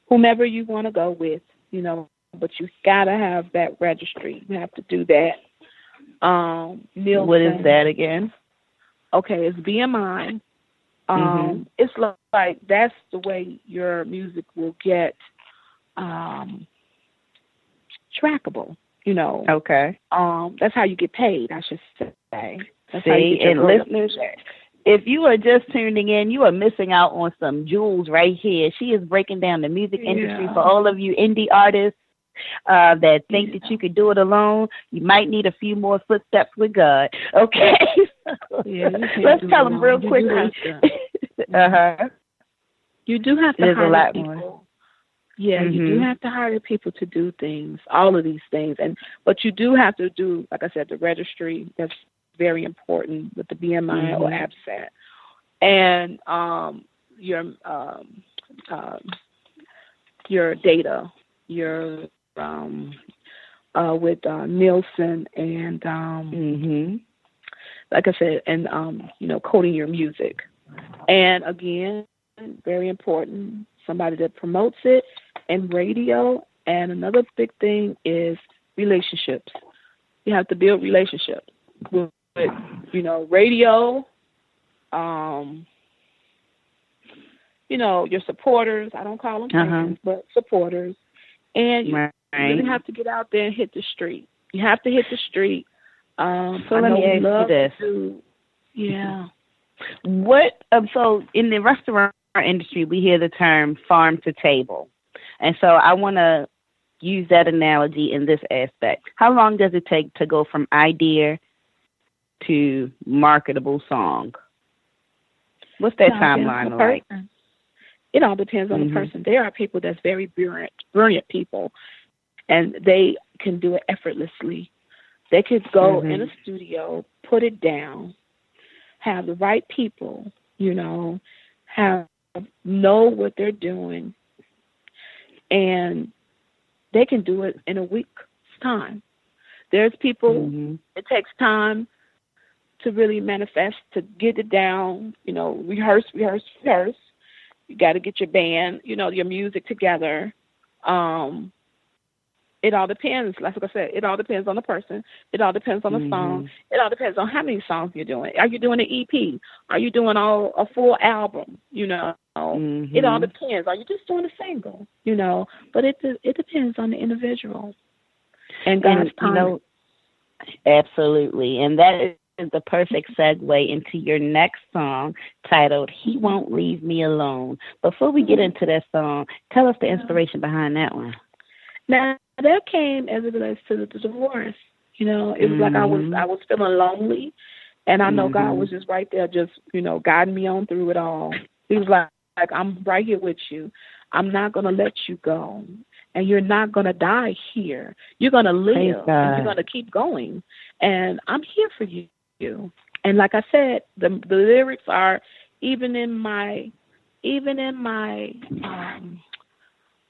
S7: whomever you want to go with, but you got to have that registry. You have to do that. Nielsen.
S6: What is that again?
S7: Okay, it's BMI. It's like that's the way your music will get trackable.
S6: Okay.
S7: That's how you get paid, I should say. That's
S6: See,
S7: how you get
S6: and listeners, if you are just tuning in, you are missing out on some jewels right here. She is breaking down the music industry for all of you indie artists that think that you could do it alone. You might need a few more footsteps with God. Okay. Let's tell them real quickly.
S7: You do have to
S6: There's
S7: hire
S6: a lot
S7: people.
S6: more.
S7: Yeah, you do have to hire people to do things, all of these things. But you do have to do, like I said, the registry. That's very important with the BMI or APSAT. And your data, your with Nielsen and like I said, and coding your music. And again, very important, somebody that promotes it, and radio. And another big thing is relationships. You have to build relationships with radio, your supporters. I don't call them fans, but supporters. And you really have to get out there and hit the street. You have to hit the street.
S6: So let me ask you this. What? So in the restaurant industry, we hear the term farm to table. And so I want to use that analogy in this aspect. How long does it take to go from idea to marketable song? What's that timeline like?
S7: It all depends on the person. There are people that's very brilliant people, and they can do it effortlessly. They could go in a studio, put it down, have the right people, know what they're doing, and they can do it in a week's time. There's people, it takes time to really manifest, to get it down, rehearse. You got to get your band, your music together. It all depends. Like I said, it all depends on the person. It all depends on the song. It all depends on how many songs you're doing. Are you doing an EP? Are you doing a full album? It all depends. Are you just doing a single? But it depends on the individual and God's time.
S6: Absolutely. And that is the perfect segue into your next song titled "He Won't Leave Me Alone." Before we get into that song, tell us the inspiration behind that one.
S7: Now, that came as it relates to the divorce. It was like I was feeling lonely, and I know God was just right there, just, guiding me on through it all. He was like, I'm right here with you. I'm not going to let you go, and you're not going to die here. You're going to live, and you're going to keep going, and I'm here for you. you. And like I said, the lyrics are even in my even in my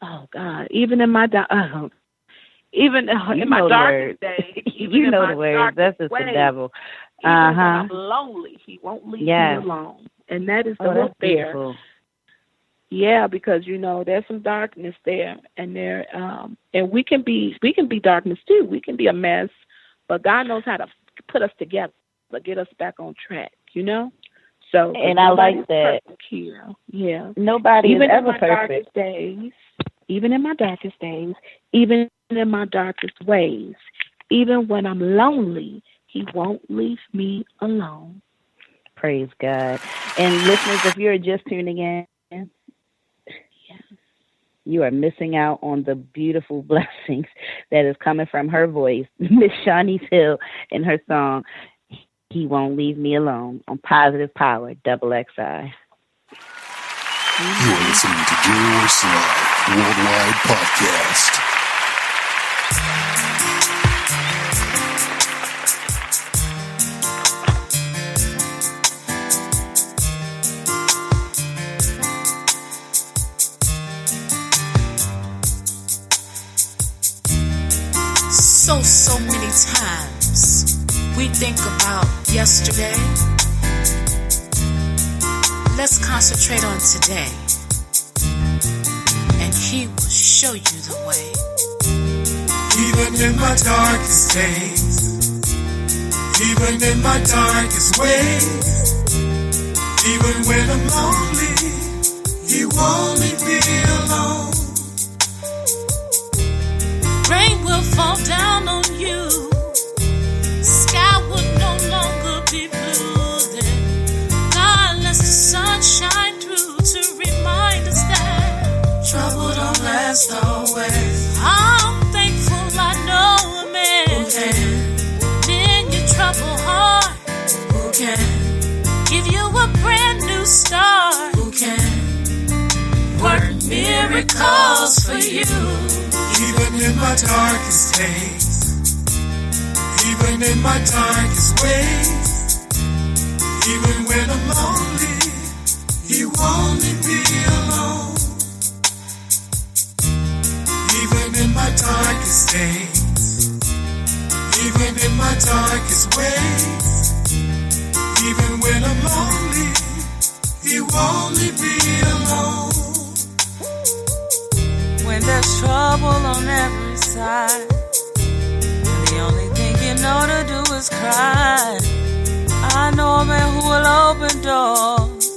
S7: darkest days.
S6: You know the words. That's just the devil.
S7: Even when I'm lonely, he won't leave me alone. And that is the hook there.
S6: Beautiful.
S7: Yeah, because there's some darkness there, and and we can be darkness too. We can be a mess, but God knows how to put us together, get us back on track. So,
S6: and I like that.
S7: Here. Yeah,
S6: nobody
S7: even
S6: is ever
S7: in my
S6: perfect.
S7: Darkest days, even in my darkest days, even in my darkest ways, even when I'm lonely, he won't leave me alone.
S6: Praise God. And listeners, if you're just tuning in, you are missing out on the beautiful blessings that is coming from her voice, Miss SHUNICE Hill, in her song, He Won't Leave Me Alone, on Positive Power, XXI.
S1: You are listening to Jerry Royce Live Worldwide Podcast.
S3: So many times we think about yesterday. Let's concentrate on today, and he will show you the way.
S2: Even in my darkest days, even in my darkest ways, even when I'm lonely, he won't leave me alone.
S3: Rain will fall down on you. Sky would no longer be blue then. God lets the sun shine through to remind us that
S2: trouble don't last always.
S3: I'm thankful I know a man
S2: who can
S3: mend your troubled heart,
S2: who can
S3: give you a brand new start,
S2: who can
S3: work miracles for you.
S2: Even in my darkest days, even in my darkest ways, even when I'm lonely, he won't leave me alone. Even in my darkest days, even in my darkest ways, even when I'm lonely, he won't leave me alone.
S8: When there's trouble on every side, the only thing you know to do is cry. I know a man who will open doors.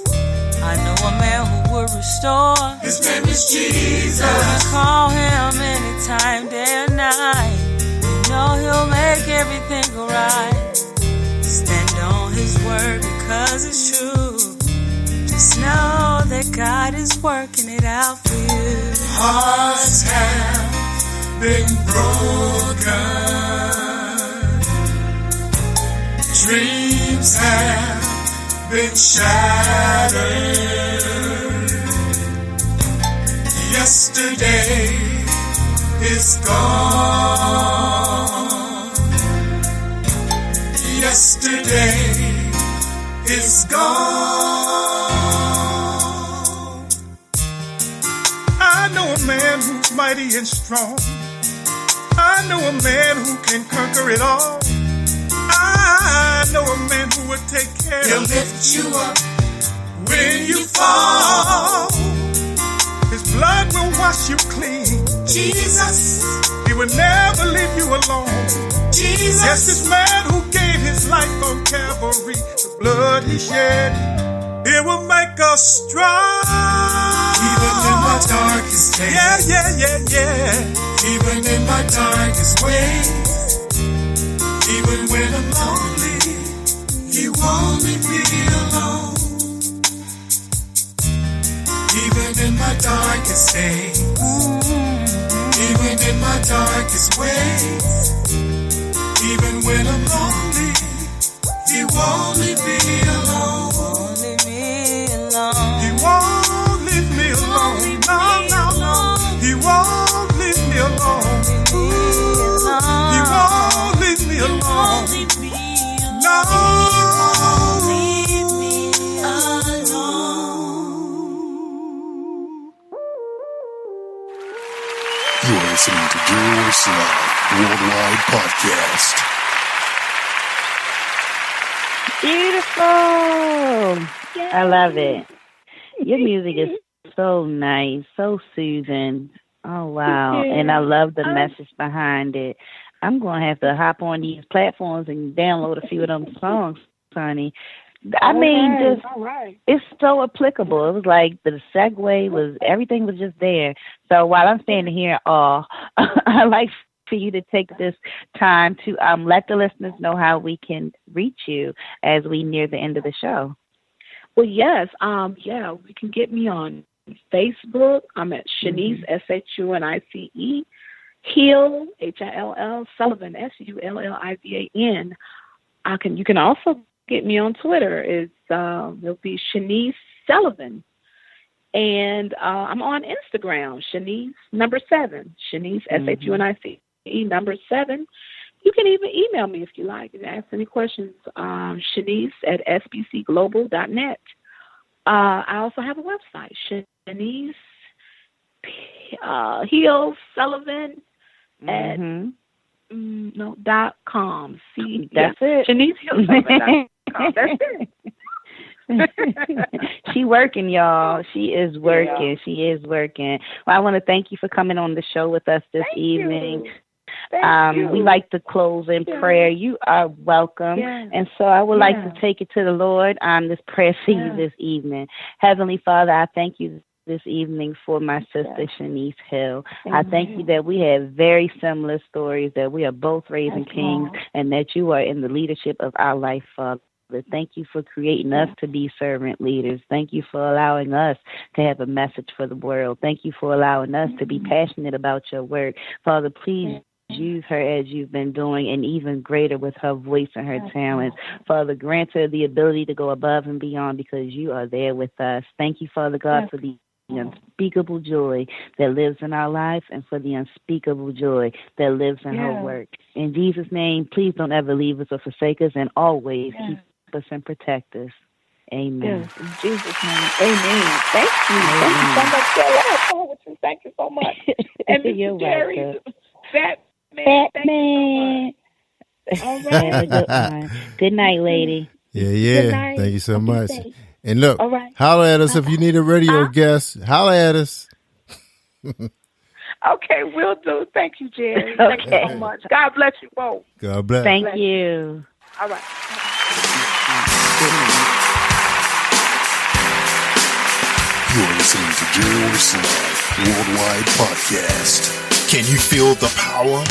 S8: I know a man who will restore.
S2: His name is Jesus.
S8: You can call him anytime, day or night. You know he'll make everything right. Stand on his word because it's true. Just know that God is working it out for you.
S2: Hearts have been broken. Dreams have been shattered. Yesterday is gone. Yesterday is gone. I know a man who's mighty and strong. I know a man who can conquer it all. I know a man who will take care of you. He'll lift you up when you fall. His blood will wash you clean. Jesus. He will never leave you alone. Jesus. Yes, this man who gave his life on Calvary, the blood he shed, it will make us strong. Even in my darkest days. Yeah. Even in my darkest ways. Even when I'm lonely, he won't leave me alone. Even in my darkest days, even in my darkest ways, even when I'm lonely, he won't leave me alone.
S8: Won't leave me alone.
S2: He won't leave me alone. No. He won't leave me alone. He won't leave me alone. No.
S1: You're listening to Royce Live Worldwide Podcast.
S6: Beautiful. Yay. I love it. Your music is so nice, so soothing. Oh, wow. And I love the message behind it. I'm going to have to hop on these platforms and download a few of them songs, Sonny. I mean, just it's so applicable. It was like the segue was, everything was just there. So while I'm standing here, I like for you to take this time to let the listeners know how we can reach you as we near the end of the show.
S7: Well, yes. We can get me on Facebook. I'm at Shunice, SHUNICE, Hill, HILL, Sullivan, SULLIVAN. You can also get me on Twitter. It'll be Shunice Sullivan. And I'm on Instagram, Shunice #7. Shunice, SHUNICE #7. You can even email me if you like and ask any questions. Shunice at sbcglobal.net. I also have a website, Shunice Hill Sullivan at .com.
S6: That's it.
S7: Shunice Hill Sullivan.com. That's it.
S6: She working, y'all. She is working. Yeah. She is working. Well, I want to thank you for coming on the show with us this evening. We like to close in prayer. You are welcome. And so I would like to take it to the Lord on this prayer for you this evening. Heavenly Father, I thank you this evening for my sister Shunice Hill. I thank you that we have very similar stories, that we are both raising kings, and that you are in the leadership of our life, Father. Thank you for creating us to be servant leaders. Thank you for allowing us to have a message for the world. Thank you for allowing us to be passionate about your work. Father, please use her as you've been doing, and even greater with her voice and her talents. Father, grant her the ability to go above and beyond, because you are there with us. Thank you, Father God, for the unspeakable joy that lives in our life, and for the unspeakable joy that lives in her work. In Jesus' name, please don't ever leave us or forsake us, and always keep us and protect us. Amen.
S7: Yes, in Jesus' name. Amen. Thank you. Amen. Thank you so much for allowing me with you. Thank you so much. And Mr. Jerry, Batman. All right.
S6: Have a good one. Good night, lady.
S5: Yeah.
S7: Good night.
S5: Thank you so much. And look, holler at us if you need a radio guest. Holler at us.
S7: Okay, will do. Thank you, Jerry. Thank you so much. God bless you both.
S5: God bless.
S6: Thank you.
S7: All right.
S1: You're listening to Royce Live Worldwide Podcast.
S9: Can you feel the power?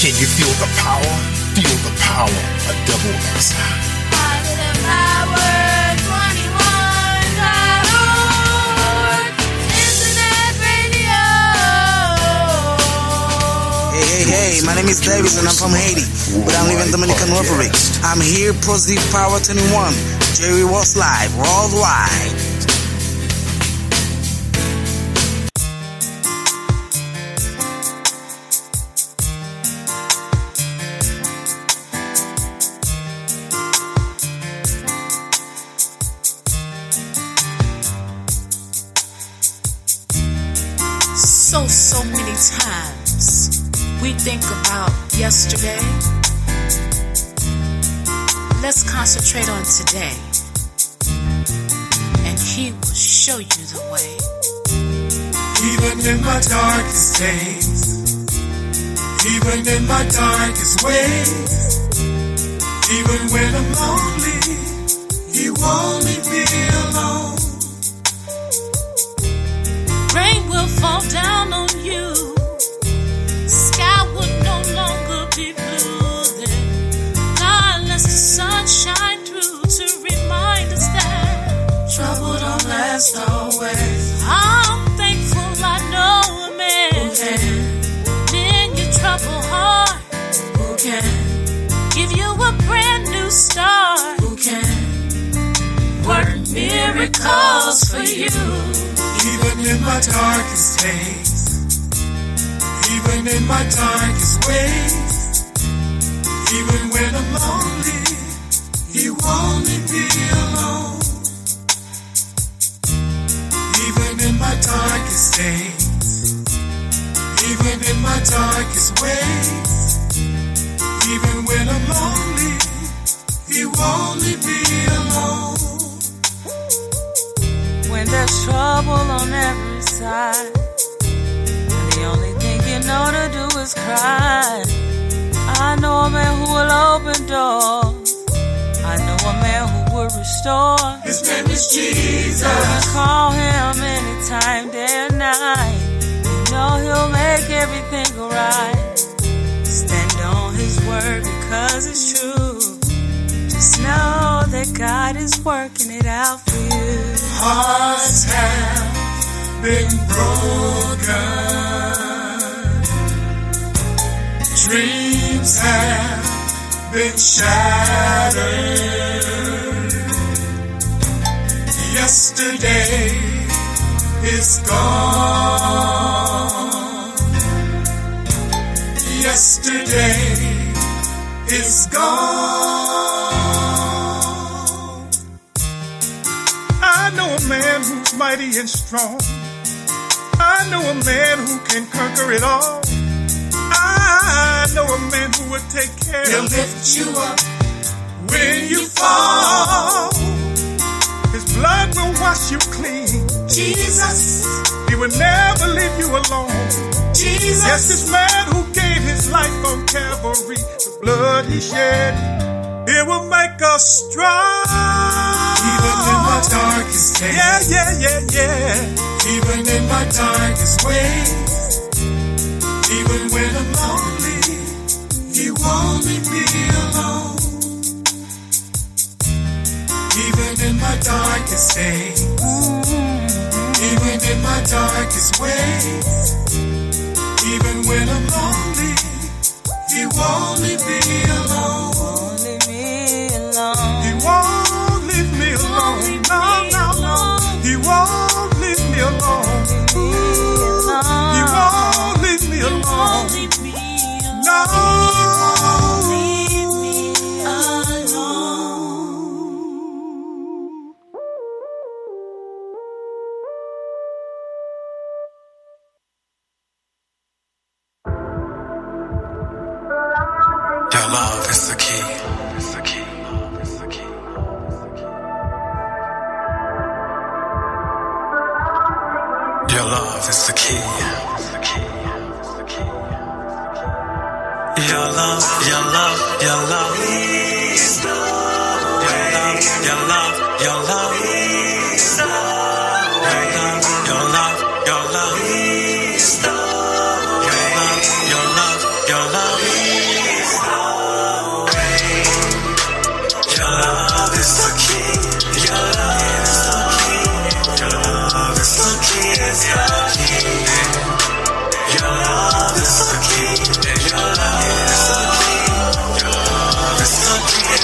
S9: Can you feel the power? Feel the power of double X.
S3: Positive Power 21.org. Internet radio.
S4: Hey, my name is Davis and I'm from Haiti, but I live in Dominican Republic. I'm here, Positive Power 21, Jerry Royce Live Worldwide.
S3: So many times we think about yesterday. Let's concentrate on today, and He will show you the way.
S2: Even in my darkest days, even in my darkest ways, even when I'm lonely, He won't leave me alone.
S3: Rain will fall down on you. Sky would no longer be blue then. God lets the sun shine through to remind us that
S2: trouble don't last always.
S3: I'm thankful I know a man
S2: who can
S3: mend your troubled heart,
S2: who can
S3: give you a brand new start,
S2: who can
S3: work miracles for you.
S2: Even in my darkest days, even in my darkest ways, even when I'm lonely, He won't leave me alone. Even in my darkest days, even in my darkest ways, even when I'm lonely, He won't leave me alone.
S8: When there's trouble on every side, and the only thing you know to do is cry, I know a man who will open doors. I know a man who will restore.
S2: His name is Jesus.
S8: You can call Him anytime, day or night. You know He'll make everything right. Stand on His word because it's true. Just know that God is working it out for you.
S2: Hearts have been broken. Dreams have been shattered. Yesterday is gone. Yesterday is gone. I know a man who's mighty and strong. I know a man who can conquer it all. I know a man who will take care. He'll lift you up when you fall. His blood will wash you clean. Jesus. He will never leave you alone. Jesus. Yes, this man who gave his life on Calvary, the blood he shed, it will make us strong. Even in my darkest days. Yeah. Even in my darkest ways. Even when I'm lonely, He won't leave me alone. Even in my darkest days, even in my darkest ways, even when I'm lonely, He won't leave me alone. He won't leave me alone. No. He won't leave me alone. He won't leave me alone. No.
S10: Your love is the key. Your love is the key. Your love, your love, your love. Your love, your love, your love. Your love, your love, your love. Your love, your love, your love. Your love is the key. Your love is the key. Your love is the key. Your love is the key. Your love is the key. Your love is the key.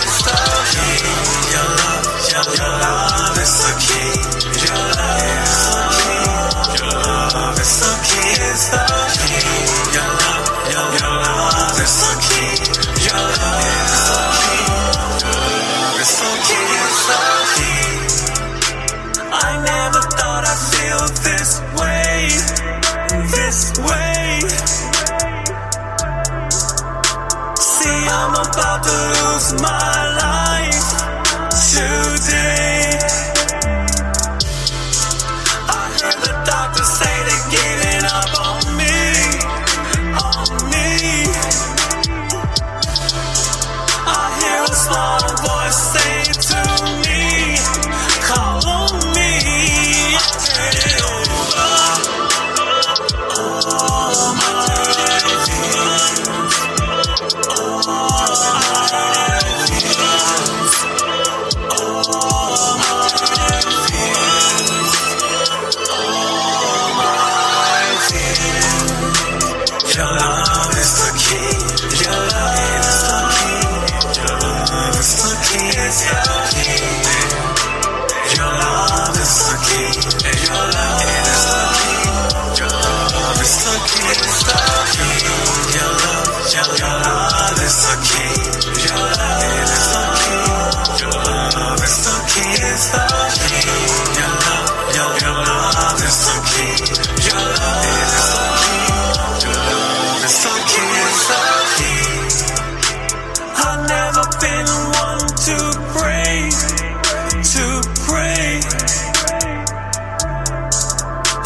S10: Your love, your love is the key. Your love is the key. Your love is the key. Your love, your love is the key. Your love is the key. It's so key. I never thought I'd feel this way. See, I'm about to lose my life today. I heard the doctor say they're giving up on me. I hear a small voice say to me, call on me. Oh.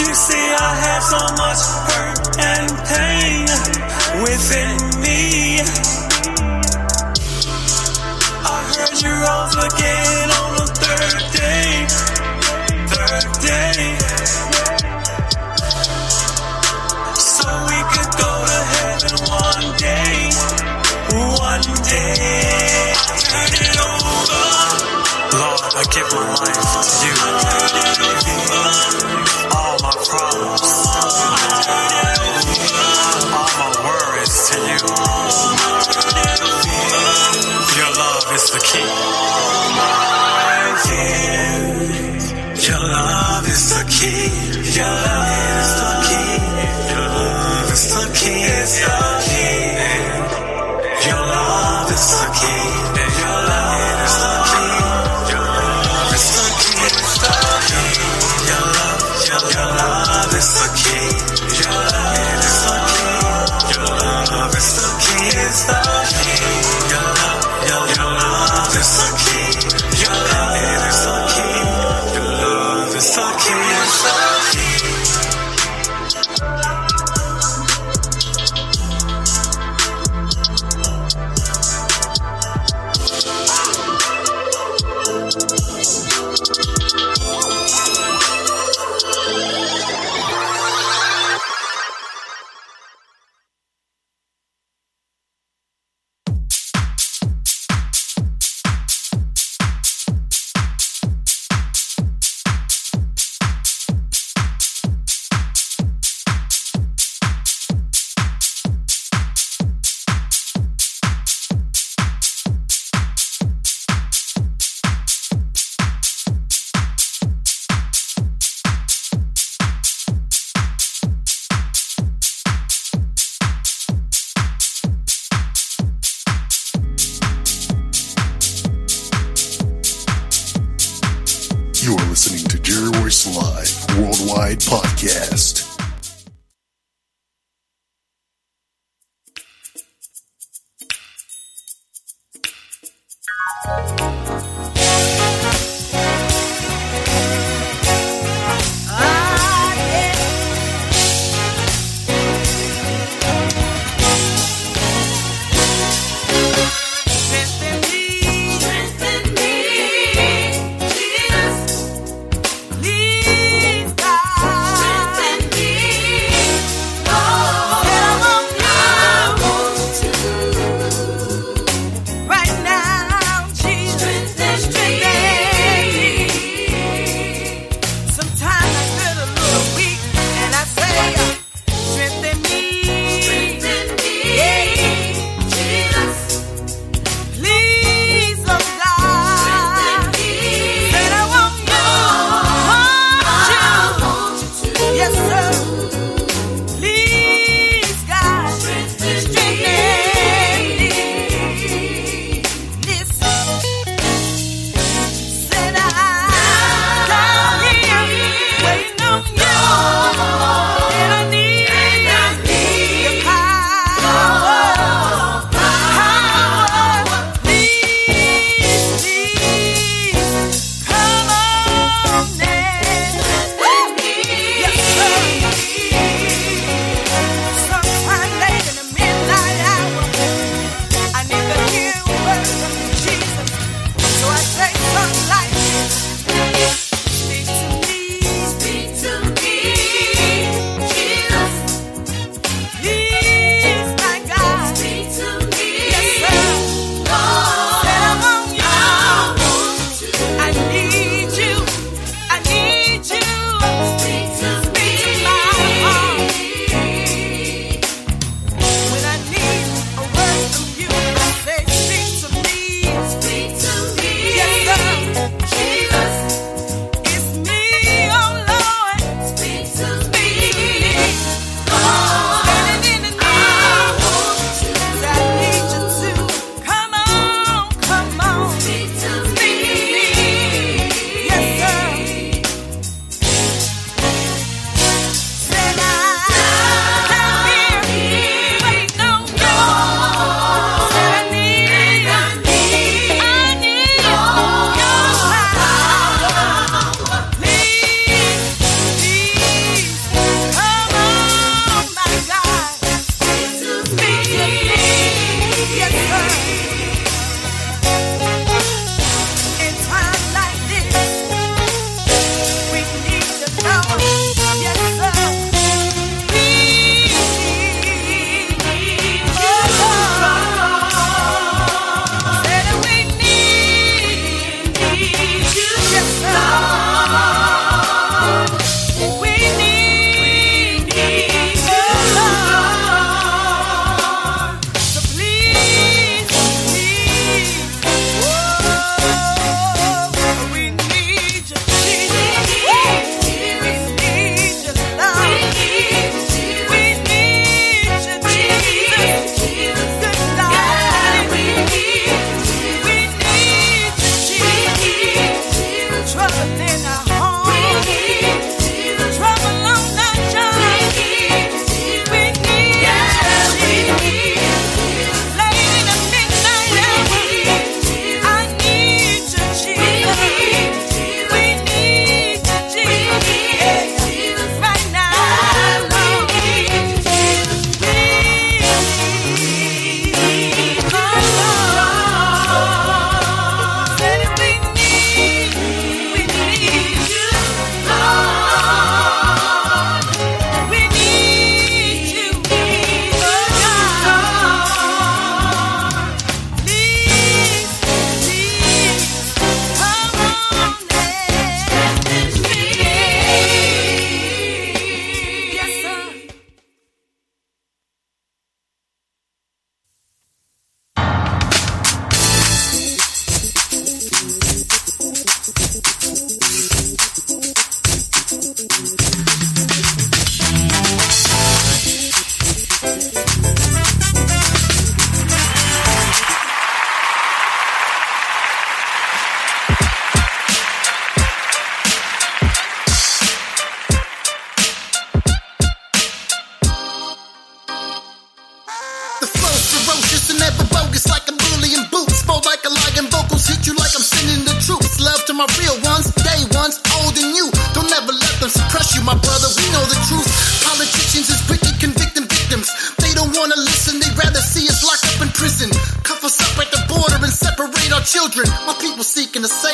S10: You see, I have so much hurt and pain within me. I heard you rose again on the third day. So we could go to heaven one day. Turn it over. Lord, I give my life to you. All my problems, all my worries to you. Your love is the key. Your love is the key. Your love is the key. Your love is the key. Your love is the key. Your love is the key. Your love is the key. Your love is the key. Your love is the key. Your love is the key. Your love is the key. Your love is the key. Your love is the key.
S1: You are listening to Jerry Royce Live Worldwide Podcast.
S8: Please, God. Strengthen me.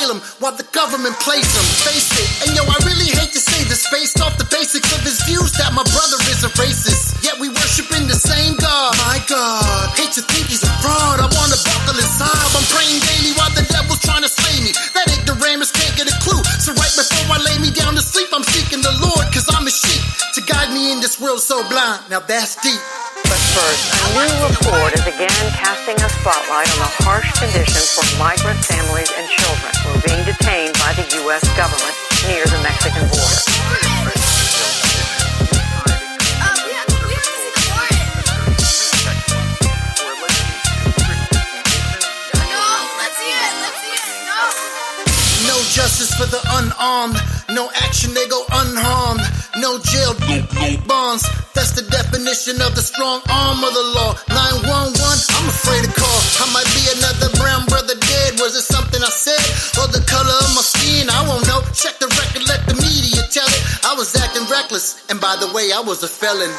S11: steal them while the government plays them. Face it, and yo, I really hate to say this based off the basics of his views that my brother is a racist. Yet we worshiping the same God. My God, hate to think he's a fraud. I wanna buckle and sob. I'm praying daily while the devil's trying to slay me. That ignoramus can't get a clue. So right before I lay me down to sleep, I'm seeking the Lord, cause I'm a sheep to guide me in this world so blind. Now that's deep.
S12: But first, a new report is again casting a spotlight on the harsh conditions for migrant families and children who are being detained by the U.S. government near the Mexican border.
S11: No justice for the unarmed. No action, they go unharmed. No jail, no bonds. That's the definition of the strong arm of the law. 911, I'm afraid to call. I might be another brown brother dead. Was it something I said? Or the color of my skin? I won't know. Check the record, let the media tell it. I was acting reckless, and by the way, I was a felon.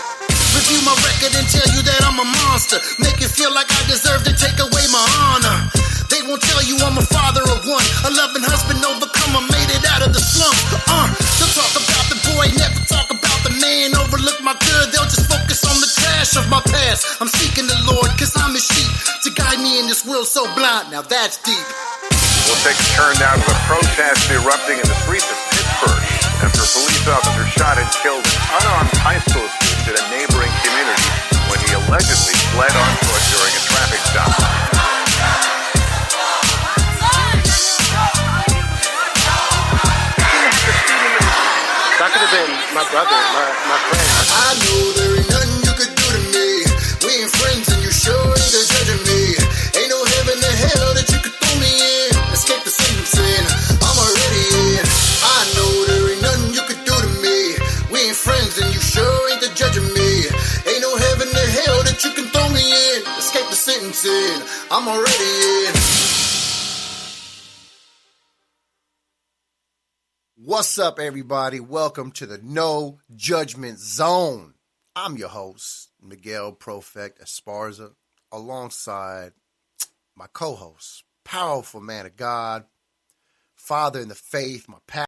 S11: Review my record and tell you that I'm a monster. Make it feel like I deserve to take away my honor. They won't tell you I'm a father of one, a loving husband, overcomer, made it out of the slum. They'll talk about the boy, never talk about the man. Overlook my good, they'll just focus on the trash of my past. I'm seeking the Lord, cause I'm his sheep, to guide me in this world so blind. Now that's deep.
S13: We'll take a turn now to the protest erupting in the streets of Pittsburgh after a police officer shot and killed an unarmed high school student in a neighboring community when he allegedly fled on foot during a traffic stop.
S14: That could have been my brother, my friend.
S11: I know there ain't nothing you could do to me. We ain't friends and you sure ain't the judging me. Ain't no heaven or hell that you could throw me in. Escape the same sin, I'm already in. I know there ain't nothing you could do to me. We ain't friends and you sure ain't the judging me. Ain't no heaven or hell that you can throw me in. Escape the sentencing, I'm already in.
S15: What's up, everybody? Welcome to the No Judgment Zone. I'm your host, Miguel Profect Esparza, alongside my co-host, powerful man of God, father in the faith, my pastor.